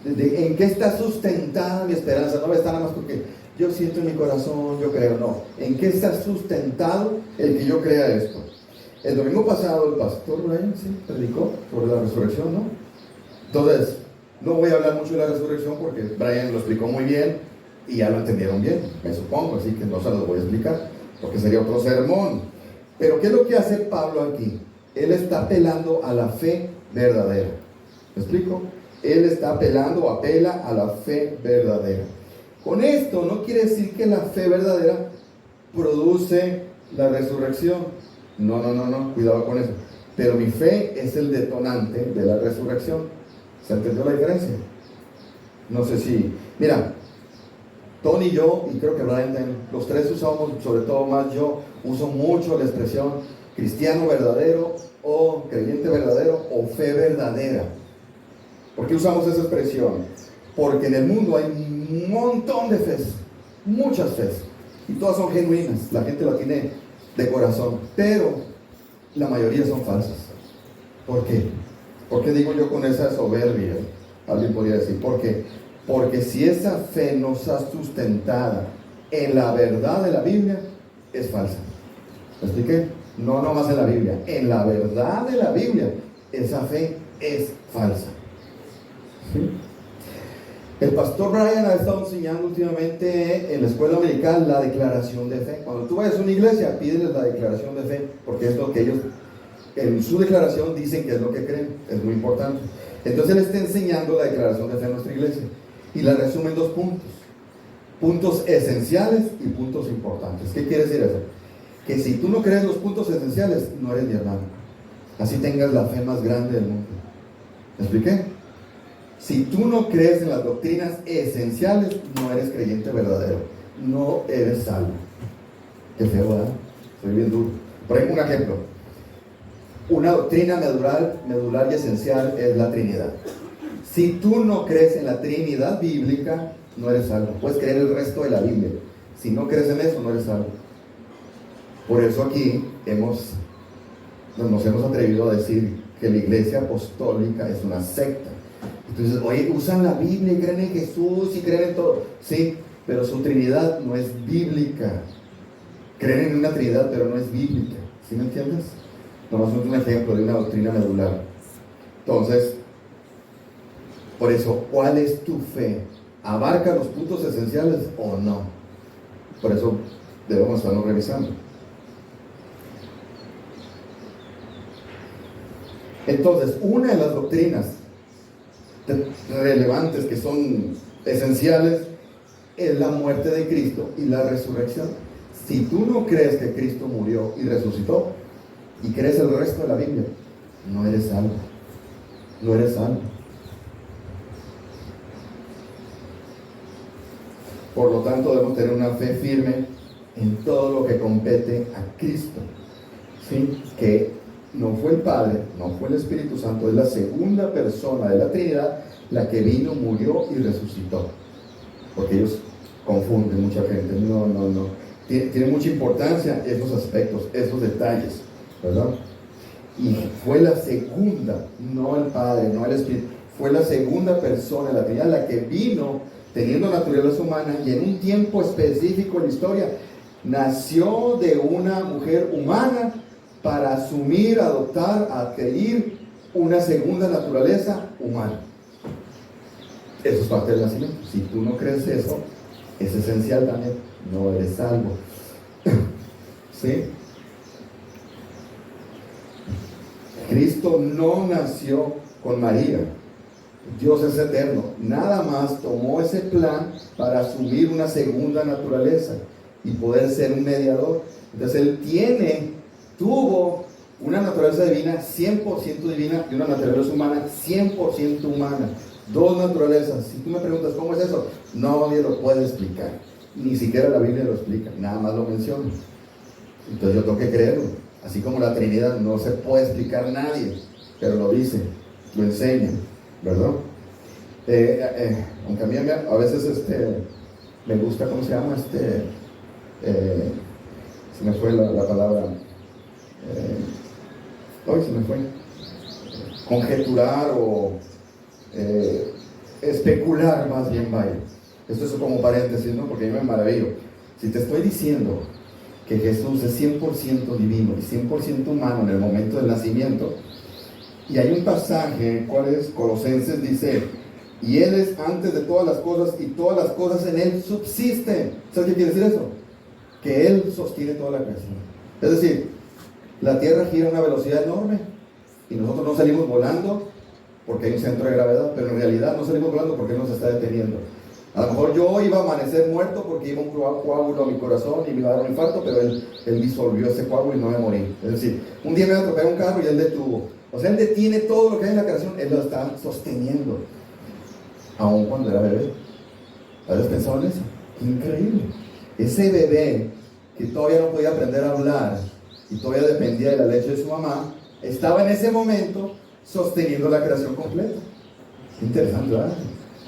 ¿En qué está sustentada mi esperanza? No está nada más porque yo siento en mi corazón, yo creo, no. ¿En qué está sustentado el que yo crea esto? El domingo pasado el pastor Brian predicó sobre la resurrección, ¿no? Entonces, no voy a hablar mucho de la resurrección porque Brian lo explicó muy bien y ya lo entendieron bien, me supongo, así que no se los voy a explicar porque sería otro sermón. Pero ¿qué es lo que hace Pablo aquí? Él está apelando a la fe verdadera. ¿Me explico? Él está apelando o apela a la fe verdadera. Con esto no quiere decir que la fe verdadera produce la resurrección. No, cuidado con eso. Pero mi fe es el detonante de la resurrección. ¿Se entendió la diferencia? No sé si... Mira, Tony y yo, y creo que Brian, los tres usamos, sobre todo más yo, uso mucho la expresión cristiano verdadero o creyente verdadero o fe verdadera. ¿Por qué usamos esa expresión? Porque en el mundo hay un montón de fes, muchas fes, y todas son genuinas, la gente la tiene de corazón, pero la mayoría son falsas. ¿Por qué? ¿Por qué digo yo con esa soberbia? Alguien podría decir, ¿por qué? Porque si esa fe no está sustentada en la verdad de la Biblia, es falsa. ¿Me expliqué? No nomás en la Biblia, en la verdad de la Biblia, esa fe es falsa. ¿Sí? El pastor Brian ha estado enseñando últimamente en la escuela dominical la declaración de fe. Cuando tú vayas a una iglesia, pídeles la declaración de fe, porque es lo que ellos, en su declaración, dicen que es lo que creen. Es muy importante. Entonces él está enseñando la declaración de fe en nuestra iglesia y la resume en 2 puntos. Puntos esenciales y puntos importantes. ¿Qué quiere decir eso? Que si tú no crees los puntos esenciales, no eres mi hermano. Así tengas la fe más grande del mundo. ¿Me expliqué? Si tú no crees en las doctrinas esenciales, no eres creyente verdadero. No eres salvo. Qué feo, ¿verdad? Soy bien duro. Por ejemplo, un ejemplo. Una doctrina medular y esencial es la Trinidad. Si tú no crees en la Trinidad bíblica, no eres salvo. Puedes creer el resto de la Biblia. Si no crees en eso, no eres salvo. Por eso aquí nos hemos atrevido a decir que la iglesia apostólica es una secta. Entonces, oye, usan la Biblia y creen en Jesús y creen en todo. Sí, pero su Trinidad no es bíblica. Creen en una Trinidad, pero no es bíblica. ¿Sí me entiendes? Nomás es un ejemplo de una doctrina medular. Entonces, por eso, ¿cuál es tu fe? ¿Abarca los puntos esenciales o no? Por eso debemos estarnos revisando. Entonces, una de las doctrinas relevantes que son esenciales es la muerte de Cristo y la resurrección. Si tú no crees que Cristo murió y resucitó y crees el resto de la Biblia, no eres salvo. No eres salvo. Por lo tanto, debemos tener una fe firme en todo lo que compete a Cristo. ¿Sí? Que no fue el Padre, no fue el Espíritu Santo, es la segunda persona de la Trinidad la que vino, murió y resucitó. Porque ellos confunden mucha gente. No. Tiene mucha importancia esos aspectos, esos detalles, ¿verdad? Y fue la segunda, no el Padre, no el Espíritu, fue la segunda persona de la Trinidad la que vino teniendo naturaleza humana y en un tiempo específico en la historia nació de una mujer humana para asumir, adoptar, adquirir una segunda naturaleza humana. Eso es parte del nacimiento. Si tú no crees eso, es esencial también. No eres salvo. ¿Sí? Cristo no nació con María. Dios es eterno. Nada más tomó ese plan para asumir una segunda naturaleza y poder ser un mediador. Entonces Él tuvo una naturaleza divina 100% divina y una naturaleza humana 100% humana. Dos naturalezas. Si tú me preguntas cómo es eso, nadie lo puede explicar. Ni siquiera la Biblia lo explica, nada más lo menciona. Entonces yo tengo que creerlo. Así como la Trinidad no se puede explicar nadie, pero lo dice, lo enseña, ¿verdad? Aunque a mí a veces me gusta, ¿cómo se llama? Se me fue la palabra. Hoy se me fue. Conjeturar o especular, más bien, vaya. Esto es como paréntesis, ¿no? Porque yo me maravillo. Si te estoy diciendo que Jesús es 100% divino y 100% humano en el momento del nacimiento, y hay un pasaje, ¿cuál es? Colosenses dice, y Él es antes de todas las cosas y todas las cosas en Él subsisten. ¿Sabes qué quiere decir eso? Que Él sostiene toda la creación. Es decir, la Tierra gira a una velocidad enorme y nosotros no salimos volando porque hay un centro de gravedad, pero en realidad no salimos volando porque Él nos está deteniendo. A lo mejor yo iba a amanecer muerto porque iba un coágulo a mi corazón y me iba a dar un infarto, pero él disolvió ese coágulo y no me morí. Es decir, un día me iba a atropellar un carro y Él detuvo. O sea, Él detiene todo lo que hay en la creación, Él lo está sosteniendo. Aún cuando era bebé. ¿Habías pensado en eso? Increíble. Ese bebé que todavía no podía aprender a hablar y todavía dependía de la leche de su mamá, estaba en ese momento sosteniendo la creación completa. Interesante, ¿verdad?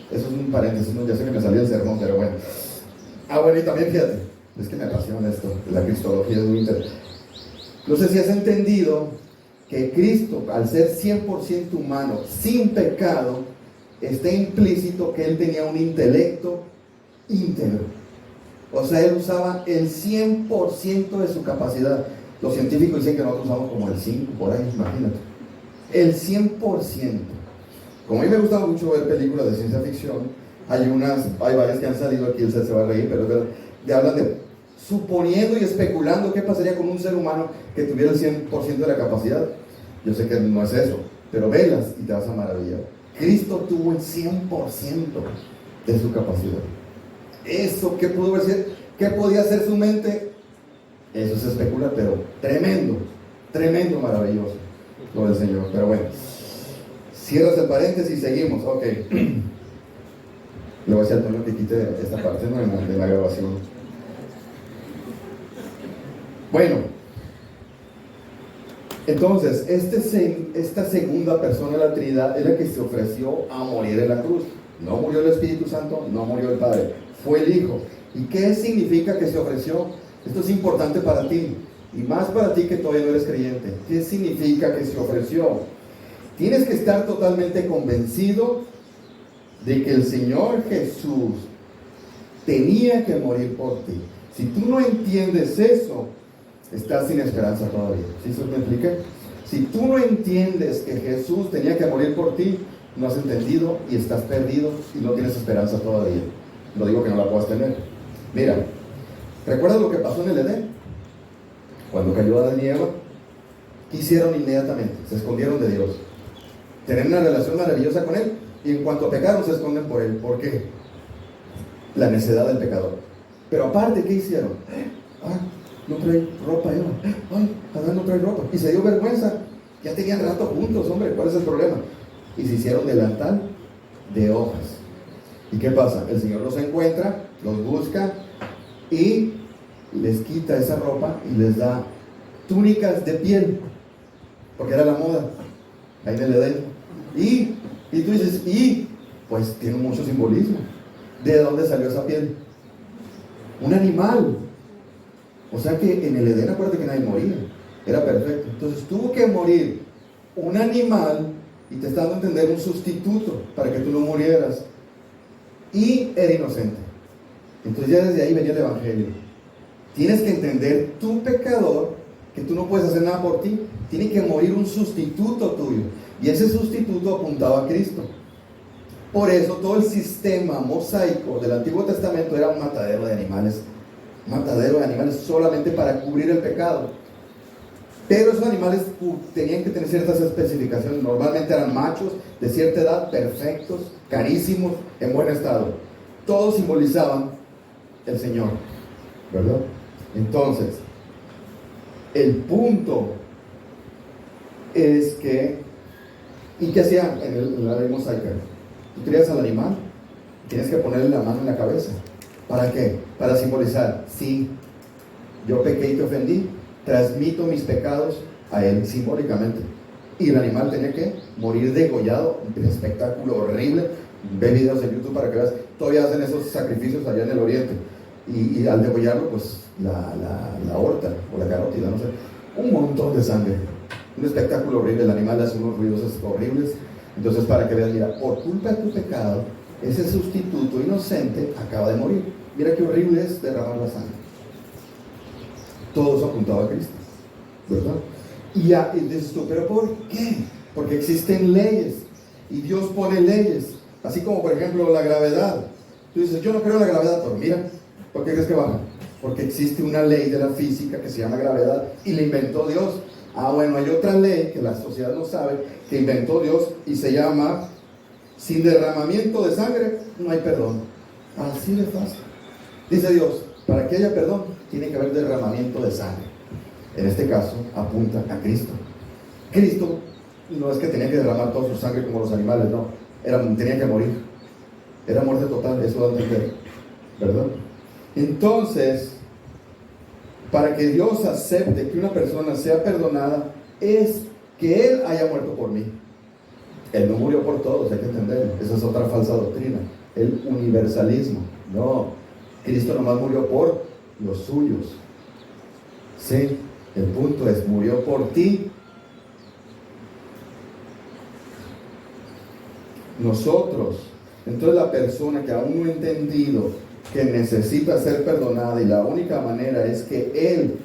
Eso es un paréntesis, ¿no? Ya sé que me salió el sermón, pero bueno. Bueno, y también fíjate, es que me apasiona esto, la cristología de Winter. No sé si has entendido que Cristo, al ser 100% humano, sin pecado, está implícito que Él tenía un intelecto íntegro. O sea, Él usaba el 100% de su capacidad. Los científicos dicen que nosotros usamos como el 5%, por ahí, imagínate. El 100%. Como a mí me gusta mucho ver películas de ciencia ficción, hay varias que han salido aquí, se va a reír, pero hablan de suponiendo y especulando qué pasaría con un ser humano que tuviera el 100% de la capacidad. Yo sé que no es eso, pero velas y te vas a maravillar. Cristo tuvo el 100% de su capacidad. Eso, ¿qué pudo ser? ¿Qué podía hacer su mente? Eso se especula, pero tremendo, maravilloso lo del Señor. Pero bueno, cierras el paréntesis y seguimos. Ok. Le voy a decir a Antonio que quite esta parte, ¿no? de la grabación. Bueno, entonces, esta segunda persona de la Trinidad es la que se ofreció a morir en la cruz. No murió el Espíritu Santo, no murió el Padre, fue el Hijo. ¿Y qué significa que se ofreció? Esto es importante para ti, y más para ti que todavía no eres creyente. ¿Qué significa que se ofreció? Tienes que estar totalmente convencido de que el Señor Jesús tenía que morir por ti. Si tú no entiendes eso, estás sin esperanza todavía. ¿Sí se me explica? Si tú no entiendes que Jesús tenía que morir por ti, no has entendido y estás perdido y no tienes esperanza todavía. No digo que no la puedas tener. Mira, ¿recuerdas lo que pasó en el Edén? Cuando cayó Adán y Eva, ¿qué hicieron inmediatamente? Se escondieron de Dios. Tener una relación maravillosa con Él, y en cuanto pecaron se esconden por Él. ¿Por qué? La necedad del pecador. Pero aparte, ¿qué hicieron? No trae ropa Eva. Adán no trae ropa. Y se dio vergüenza. Ya tenían rato juntos, hombre. ¿Cuál es el problema? Y se hicieron delantal de hojas. ¿Y qué pasa? El Señor los encuentra, los busca y les quita esa ropa y les da túnicas de piel, porque era la moda ahí en el Edén. Y tú dices, pues tiene mucho simbolismo. ¿De dónde salió esa piel? Un animal. O sea que en el Edén, acuérdate que nadie moría, era perfecto. Entonces tuvo que morir un animal, y te está dando a entender un sustituto para que tú no murieras, y era inocente. Entonces ya desde ahí venía el Evangelio. Tienes que entender, tu pecador, que tú no puedes hacer nada por ti, tiene que morir un sustituto tuyo, y ese sustituto apuntaba a Cristo. Por eso todo el sistema mosaico del Antiguo Testamento era un matadero de animales solamente para cubrir el pecado. Pero esos animales tenían que tener ciertas especificaciones. Normalmente eran machos de cierta edad, perfectos, carísimos, en buen estado. Todos simbolizaban el Señor, ¿verdad? Entonces, el punto es que, ¿y qué hacían en la ley mosaica? Tú tiras al animal, tienes que ponerle la mano en la cabeza. ¿Para qué? Para simbolizar, sí, yo pequé y te ofendí, transmito mis pecados a él simbólicamente. Y el animal tenía que morir degollado, un espectáculo horrible. Ve videos en YouTube para que veas, todavía hacen esos sacrificios allá en el oriente. Y al degollarlo, pues la aorta o la carótida, no sé, un montón de sangre. Un espectáculo horrible, el animal hace unos ruidos horribles. Entonces, para que veas, mira, por culpa de tu pecado, ese sustituto inocente acaba de morir. Mira qué horrible es derramar la sangre. Todo eso apuntaba a Cristo, ¿verdad? Y dices tú, ¿pero por qué? Porque existen leyes y Dios pone leyes, así como por ejemplo la gravedad. Tú dices, yo no creo en la gravedad, pero mira, ¿por qué crees que baja? Porque existe una ley de la física que se llama gravedad y la inventó Dios. Ah, bueno, hay otra ley que la sociedad no sabe, que inventó Dios y se llama, sin derramamiento de sangre no hay perdón. Así de fácil. Dice Dios, para que haya perdón tiene que haber derramamiento de sangre. En este caso apunta a Cristo. Cristo no es que tenía que derramar toda su sangre como los animales, no, tenía que morir. Era muerte total, eso da a entender, ¿verdad? Entonces, para que Dios acepte que una persona sea perdonada, es que Él haya muerto por mí. Él no murió por todos, hay que entender. Esa es otra falsa doctrina, el universalismo. No, Cristo nomás murió por los suyos. Sí, el punto es, murió por ti. Nosotros, entonces la persona que aún no ha entendido que necesita ser perdonada y la única manera es que Él,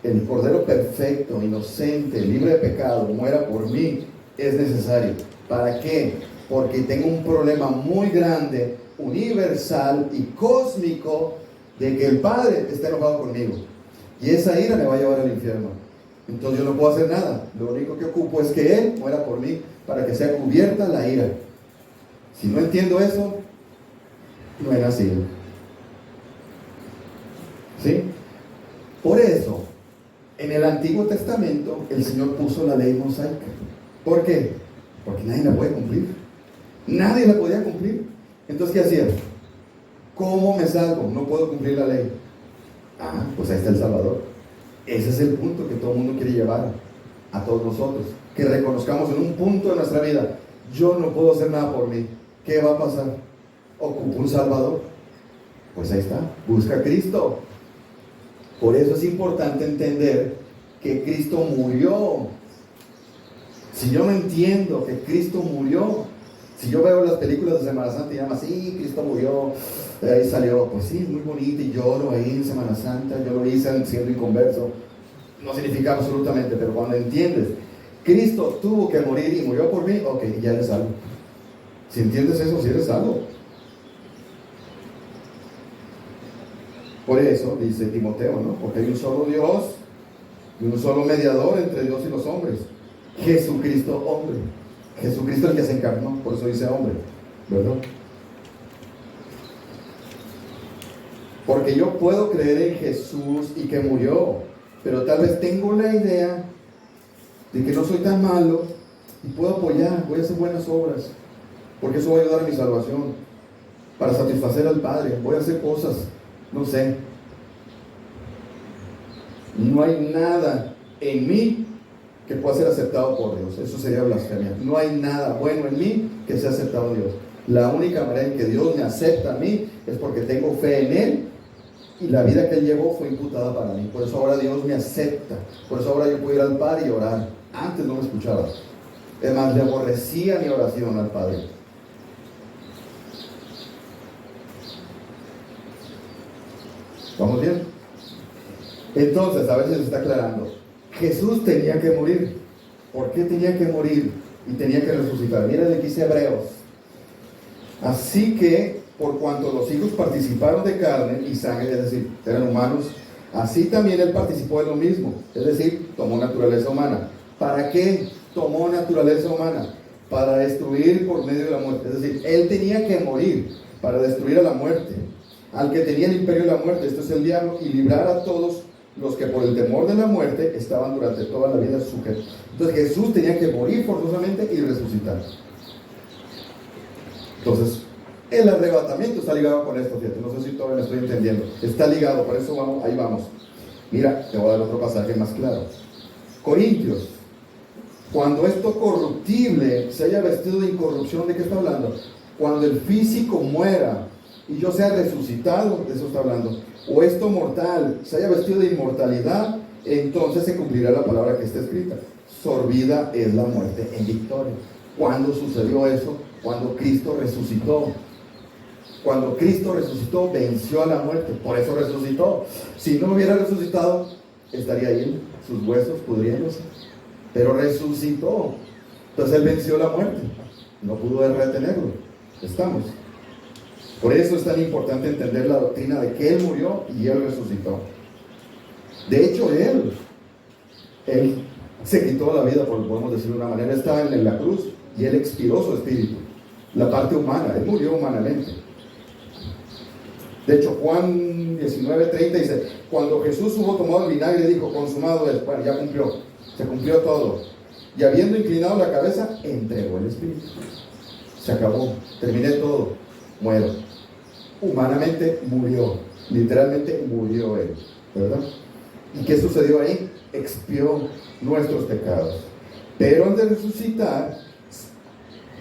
el Cordero perfecto, inocente, libre de pecado, muera por mí, es necesario. ¿Para qué? Porque tengo un problema muy grande, universal y cósmico, de que el Padre está enojado conmigo y esa ira me va a llevar al infierno. Entonces yo no puedo hacer nada, lo único que ocupo es que Él muera por mí para que sea cubierta la ira. Si no entiendo eso, no he nacido. ¿Sí? Por eso, en el Antiguo Testamento, el Señor puso la ley mosaica. ¿Por qué? Porque nadie la puede cumplir. Nadie la podía cumplir. Entonces, ¿qué hacía? ¿Cómo me salvo? No puedo cumplir la ley. Ah, pues ahí está el Salvador. Ese es el punto que todo el mundo quiere llevar a todos nosotros. Que reconozcamos en un punto de nuestra vida, yo no puedo hacer nada por mí. ¿Qué va a pasar? ¿Ocupo un Salvador? Pues ahí está, busca a Cristo. Por eso es importante entender que Cristo murió. Si yo no entiendo que Cristo murió, si yo veo las películas de Semana Santa y llaman, sí, Cristo murió, ahí salió, pues sí, muy bonito y lloro ahí en Semana Santa, yo lo hice siendo inconverso, no significa absolutamente, pero cuando entiendes, Cristo tuvo que morir y murió por mí, ok, ya eres salvo. Si entiendes eso, si eres salvo. Por eso dice Timoteo, ¿no? Porque hay un solo Dios y un solo mediador entre Dios y los hombres, Jesucristo hombre. Jesucristo el que se encarnó, por eso dice hombre, ¿verdad? Porque yo puedo creer en Jesús y que murió, pero tal vez tengo la idea de que no soy tan malo y puedo apoyar, voy a hacer buenas obras, porque eso va a ayudar a mi salvación, para satisfacer al Padre, voy a hacer cosas, no sé. No hay nada en mí que pueda ser aceptado por Dios. Eso sería blasfemia. No hay nada bueno en mí que sea aceptado en Dios. La única manera en que Dios me acepta a mí es porque tengo fe en Él y la vida que Él llevó fue imputada para mí. Por eso ahora Dios me acepta. Por eso ahora yo puedo ir al Padre y orar. Antes no me escuchaba. Es más, le aborrecía mi oración al Padre. ¿Vamos bien? Entonces, a ver si se está aclarando. Jesús tenía que morir. ¿Por qué tenía que morir? Y tenía que resucitar. Miren lo que dice Hebreos. Así que, por cuanto los hijos participaron de carne y sangre, es decir, eran humanos, así también Él participó de lo mismo. Es decir, tomó naturaleza humana. ¿Para qué tomó naturaleza humana? Para destruir por medio de la muerte. Es decir, Él tenía que morir para destruir a la muerte, al que tenía el imperio de la muerte, esto es el diablo, y librar a todos los que por el temor de la muerte estaban durante toda la vida sujetos. Entonces Jesús tenía que morir forzosamente y resucitar. Entonces, el arrebatamiento está ligado con esto, fíjate, no sé si todavía me estoy entendiendo. Está ligado, por eso vamos, ahí vamos. Mira, te voy a dar otro pasaje más claro. Corintios, cuando esto corruptible se haya vestido de incorrupción, ¿de qué está hablando? Cuando el físico muera y yo sea resucitado, de eso está hablando. O esto mortal se haya vestido de inmortalidad, entonces se cumplirá la palabra que está escrita: sorbida es la muerte en victoria. ¿Cuándo sucedió eso? Cuando Cristo resucitó. Cuando Cristo resucitó, venció a la muerte, por eso resucitó. Si no hubiera resucitado, estaría ahí, sus huesos pudriéndose. Pero resucitó. Entonces Él venció la muerte. No pudo retenerlo. Estamos. Por eso es tan importante entender la doctrina de que Él murió y Él resucitó. De hecho, Él se quitó la vida, podemos decirlo de una manera. Estaba en la cruz y Él expiró su espíritu. La parte humana, Él murió humanamente. De hecho, Juan 19:30 dice: cuando Jesús hubo tomado el vinagre, dijo: consumado es. Bueno, ya cumplió, se cumplió todo. Y habiendo inclinado la cabeza, entregó el espíritu. Se acabó, terminé todo, muero. Humanamente murió, literalmente murió Él, ¿verdad? ¿Y qué sucedió ahí? Expió nuestros pecados. Pero antes de resucitar,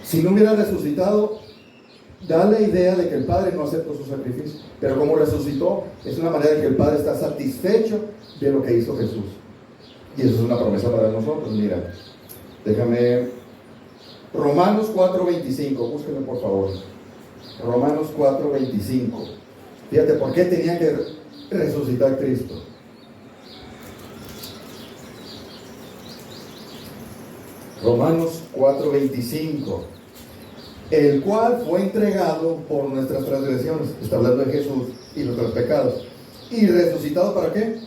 si no hubiera resucitado, da la idea de que el Padre no aceptó su sacrificio. Pero como resucitó, es una manera de que el Padre está satisfecho de lo que hizo Jesús. Y eso es una promesa para nosotros. Mira, déjame, Romanos 4:25, búsquenlo por favor. Romanos 4:25. Fíjate, ¿por qué tenía que resucitar Cristo? Romanos 4:25. El cual fue entregado por nuestras transgresiones, está hablando de Jesús, y nuestros pecados, y resucitado ¿para qué?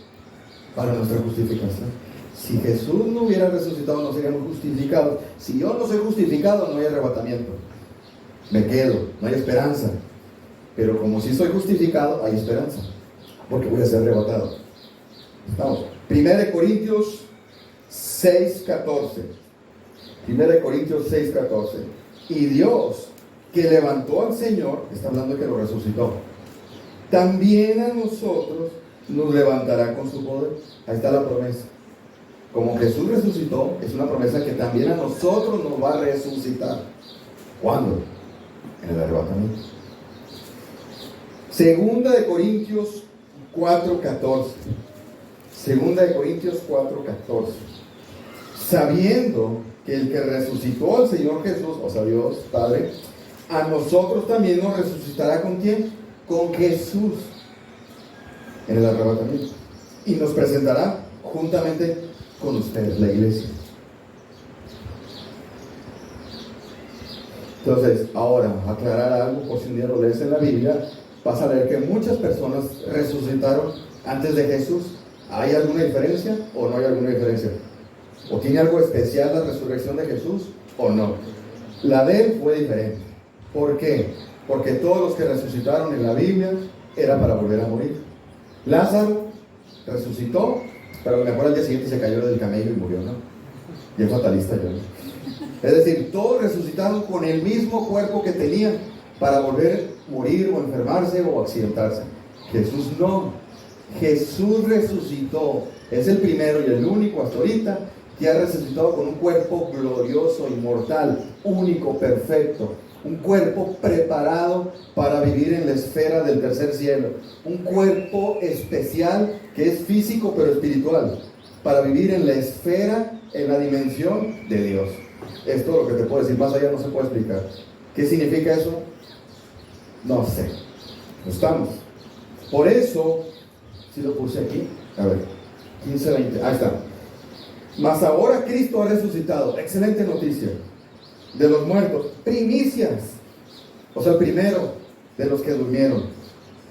Para nuestra justificación. Si Jesús no hubiera resucitado, no seríamos justificados. Si yo no soy justificado, no hay arrebatamiento, me quedo, no hay esperanza. Pero como si soy justificado, hay esperanza, porque voy a ser arrebatado. Estamos. 1 Corintios 6:14. 1 Corintios 6:14. Y Dios, que levantó al Señor, está hablando de que lo resucitó, también a nosotros nos levantará con su poder. Ahí está la promesa. Como Jesús resucitó, es una promesa que también a nosotros nos va a resucitar. ¿Cuándo? En el arrebatamiento. Segunda de Corintios 4:14. Segunda de Corintios 4:14. Sabiendo que el que resucitó al Señor Jesús, o sea Dios Padre, a nosotros también nos resucitará ¿con quién? Con Jesús en el arrebatamiento, y nos presentará juntamente con ustedes, la iglesia. Entonces, ahora, aclarar algo, por si un día lo lees en la Biblia, vas a leer que muchas personas resucitaron antes de Jesús. ¿Hay alguna diferencia o no hay alguna diferencia? ¿O tiene algo especial la resurrección de Jesús o no? La de Él fue diferente. ¿Por qué? Porque todos los que resucitaron en la Biblia era para volver a morir. Lázaro resucitó, pero a lo mejor al día siguiente se cayó del camello y murió, ¿no? Y es fatalista yo, ¿no? Es decir, todos resucitaron con el mismo cuerpo que tenían para volver a morir o enfermarse o accidentarse. Jesús no. Jesús resucitó. Es el primero y el único hasta ahorita que ha resucitado con un cuerpo glorioso, inmortal, único, perfecto. Un cuerpo preparado para vivir en la esfera del tercer cielo. Un cuerpo especial que es físico pero espiritual, para vivir en la esfera, en la dimensión de Dios. Es todo lo que te puedo decir, más allá no se puede explicar. ¿Qué significa eso? No sé. No estamos. Por eso, si lo puse aquí, a ver, 15:20, ahí está. Mas ahora Cristo ha resucitado, excelente noticia, de los muertos, primicias, o sea, el primero de los que durmieron.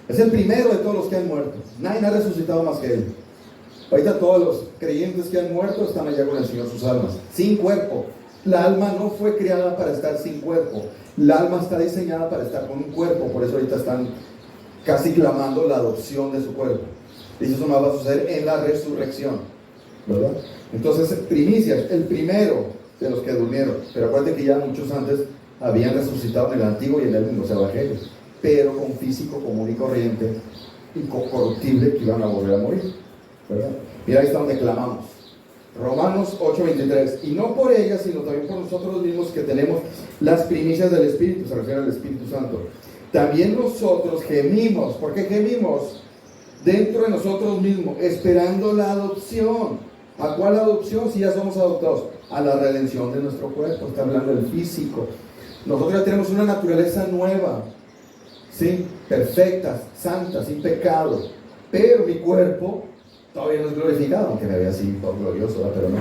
Es el primero de todos los que han muerto. Nadie ha resucitado más que Él. Ahorita todos los creyentes que han muerto están allá con el Señor sus almas, sin cuerpo. La alma no fue creada para estar sin cuerpo. La alma está diseñada para estar con un cuerpo. Por eso ahorita están casi clamando la adopción de su cuerpo. Y eso más va a suceder en la resurrección, ¿verdad? Entonces, primicias, el primero de los que durmieron. Pero acuérdate que ya muchos antes habían resucitado en el Antiguo y en el Nuevo Evangelio, pero con físico común y corriente, incorruptible, que iban a volver a morir, ¿verdad? Mira, ahí está donde clamamos. Romanos 8:23. Y no por ellas, sino también por nosotros mismos, que tenemos las primicias del Espíritu, se refiere al Espíritu Santo. También nosotros gemimos. ¿Por qué gemimos? Dentro de nosotros mismos, esperando la adopción. ¿A cuál adopción? Si ya somos adoptados. A la redención de nuestro cuerpo. Está hablando del físico. Nosotros ya tenemos una naturaleza nueva, ¿sí? Perfecta, santa, sin pecado. Pero mi cuerpo todavía no es glorificado, aunque me vea así todo glorioso, ¿verdad? Pero no.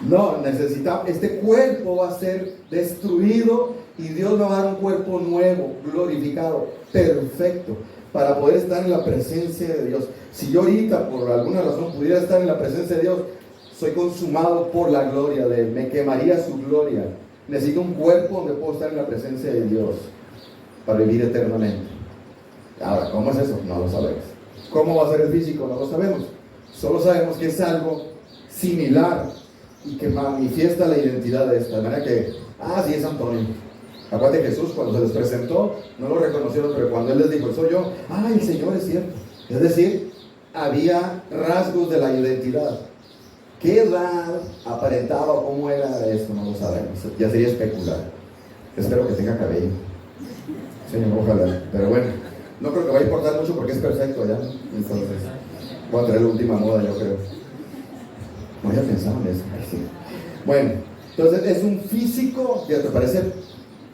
No, necesitamos, este cuerpo va a ser destruido y Dios me va a dar un cuerpo nuevo, glorificado, perfecto, para poder estar en la presencia de Dios. Si yo ahorita por alguna razón pudiera estar en la presencia de Dios, soy consumado por la gloria de Él, me quemaría su gloria. Necesito un cuerpo donde puedo estar en la presencia de Dios para vivir eternamente. Ahora, ¿cómo es eso? No lo sabemos. ¿Cómo va a ser el físico? No lo sabemos. Solo sabemos que es algo similar y que manifiesta la identidad de esta. De manera que, sí es Antonio. Acuérdate, Jesús cuando se les presentó, no lo reconocieron, pero cuando Él les dijo, soy yo, el Señor es cierto. Es decir, había rasgos de la identidad. ¿Qué edad aparentaba o cómo era esto? No lo sabemos. Ya sería especular. Espero que tenga cabello. Señor, ojalá. Pero bueno, no creo que vaya a importar mucho porque es perfecto ya. Entonces, voy a traer la última moda, yo creo. No había pensado en eso. Bueno, entonces es un físico, que te parece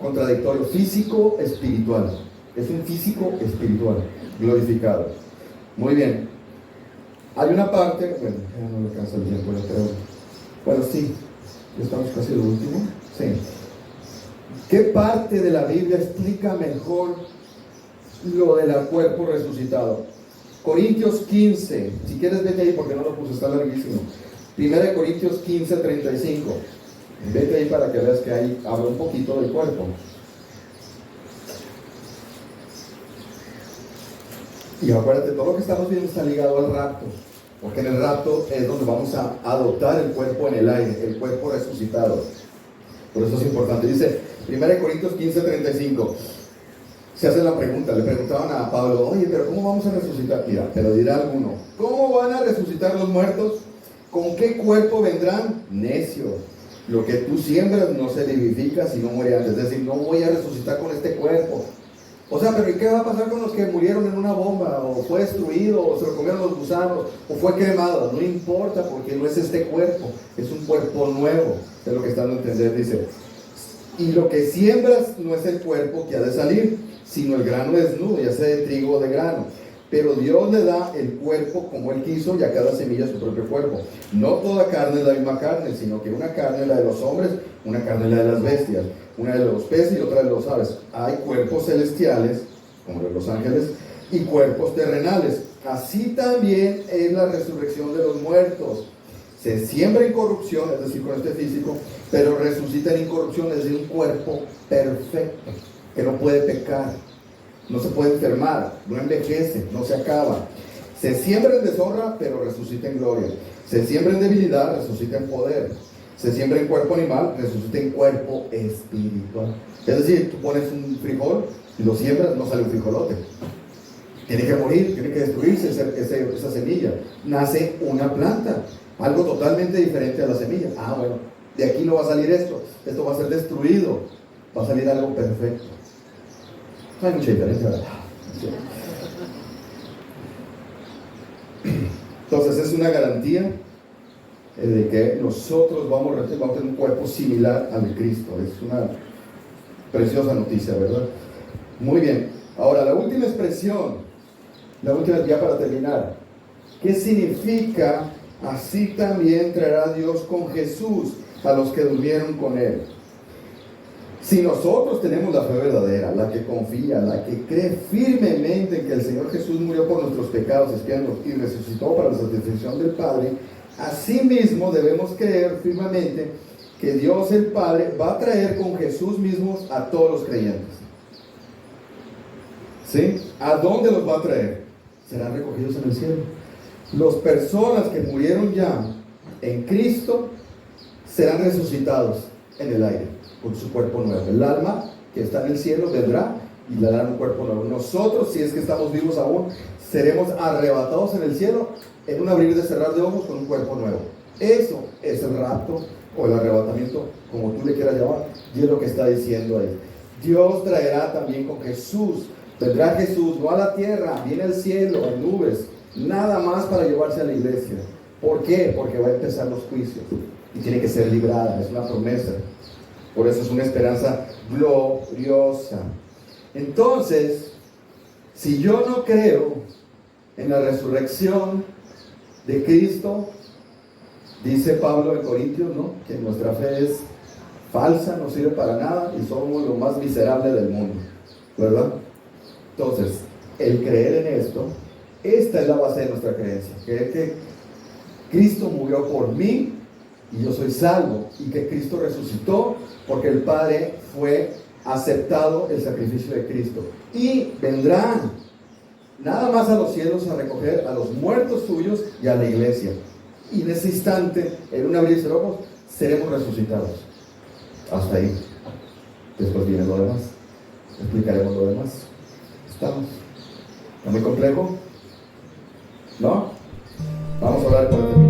contradictorio, físico espiritual. Es un físico espiritual, glorificado. Muy bien. Hay una parte, bueno, ya no me alcanza el tiempo, yo creo. Bueno, sí, ya estamos casi lo último. Sí. ¿Qué parte de la Biblia explica mejor lo del cuerpo resucitado? Corintios 15, si quieres vete ahí porque no lo puse, está larguísimo. 1 Corintios 15, 35. Vete ahí para que veas que ahí habla un poquito del cuerpo. Y acuérdate, todo lo que estamos viendo está ligado al rapto, porque en el rapto es donde vamos a adoptar el cuerpo en el aire, el cuerpo resucitado. Por eso es importante. Dice 1 Corintios 15, 35. Se hace la pregunta, le preguntaban a Pablo, oye, pero ¿cómo vamos a resucitar? Mira, pero dirá alguno, ¿cómo van a resucitar los muertos? ¿Con qué cuerpo vendrán? Necio, lo que tú siembras no se vivifica si no muere antes. Es decir, no voy a resucitar con este cuerpo. O sea, pero ¿y qué va a pasar con los que murieron en una bomba? O fue destruido, o se lo comieron los gusanos, o fue quemado. No importa, porque no es este cuerpo, es un cuerpo nuevo. Es lo que están a entender, dice. Y lo que siembras no es el cuerpo que ha de salir, sino el grano desnudo, ya sea de trigo o de grano. Pero Dios le da el cuerpo como Él quiso y a cada semilla su propio cuerpo. No toda carne es la misma carne, sino que una carne es la de los hombres, una carne es la de las bestias, una de los peces y otra de los aves. Hay cuerpos celestiales, como de los ángeles, y cuerpos terrenales. Así también es la resurrección de los muertos. Se siembra en corrupción, es decir, con este físico, pero resucita en incorrupción, es decir, un cuerpo perfecto, que no puede pecar, no se puede enfermar, no envejece, no se acaba. Se siembra en deshonra, pero resucita en gloria. Se siembra en debilidad, resucita en poder. Se siembra en cuerpo animal, resucita en cuerpo espiritual. Es decir, tú pones un frijol y lo siembras, no sale un frijolote. Tiene que morir, tiene que destruirse esa semilla. Nace una planta, algo totalmente diferente a la semilla. Bueno, de aquí no va a salir esto va a ser destruido, va a salir algo perfecto. No hay mucha diferencia, ¿verdad? Entonces es una garantía de que nosotros vamos a tener un cuerpo similar al de Cristo. Es una preciosa noticia, ¿verdad? Muy bien. Ahora, la última expresión, la última ya para terminar. ¿Qué significa? Así también traerá Dios con Jesús a los que durmieron con Él. Si nosotros tenemos la fe verdadera, la que confía, la que cree firmemente en que el Señor Jesús murió por nuestros pecados, expiando y resucitó para la satisfacción del Padre, asimismo debemos creer firmemente que Dios el Padre va a traer con Jesús mismo a todos los creyentes. ¿Sí? ¿A dónde los va a traer? Serán recogidos en el cielo. Las personas que murieron ya en Cristo serán resucitados en el aire con su cuerpo nuevo. El alma que está en el cielo vendrá y le darán un cuerpo nuevo. Nosotros, si es que estamos vivos aún, seremos arrebatados en el cielo en un abrir y cerrar de ojos con un cuerpo nuevo. Eso es el rapto o el arrebatamiento, como tú le quieras llamar, y es lo que está diciendo ahí. Dios traerá también con Jesús. Vendrá Jesús, no a la tierra, viene al cielo, en nubes, nada más para llevarse a la iglesia. ¿Por qué? Porque va a empezar los juicios y tiene que ser librada, es una promesa. Por eso es una esperanza gloriosa. Entonces, si yo no creo en la resurrección de Cristo, dice Pablo en Corintios, ¿no?, que nuestra fe es falsa, no sirve para nada y somos lo más miserable del mundo, ¿verdad? Entonces, el creer en esto, esta es la base de nuestra creencia, creer que Cristo murió por mí y yo soy salvo, y que Cristo resucitó porque el Padre fue aceptado el sacrificio de Cristo, y vendrán nada más a los cielos a recoger a los muertos suyos y a la iglesia, y en ese instante, en un abrir de ojos, seremos resucitados. Hasta ahí. Después viene lo demás, explicaremos lo demás. ¿Estamos? ¿Está muy complejo? ¿No? Vamos a hablar por el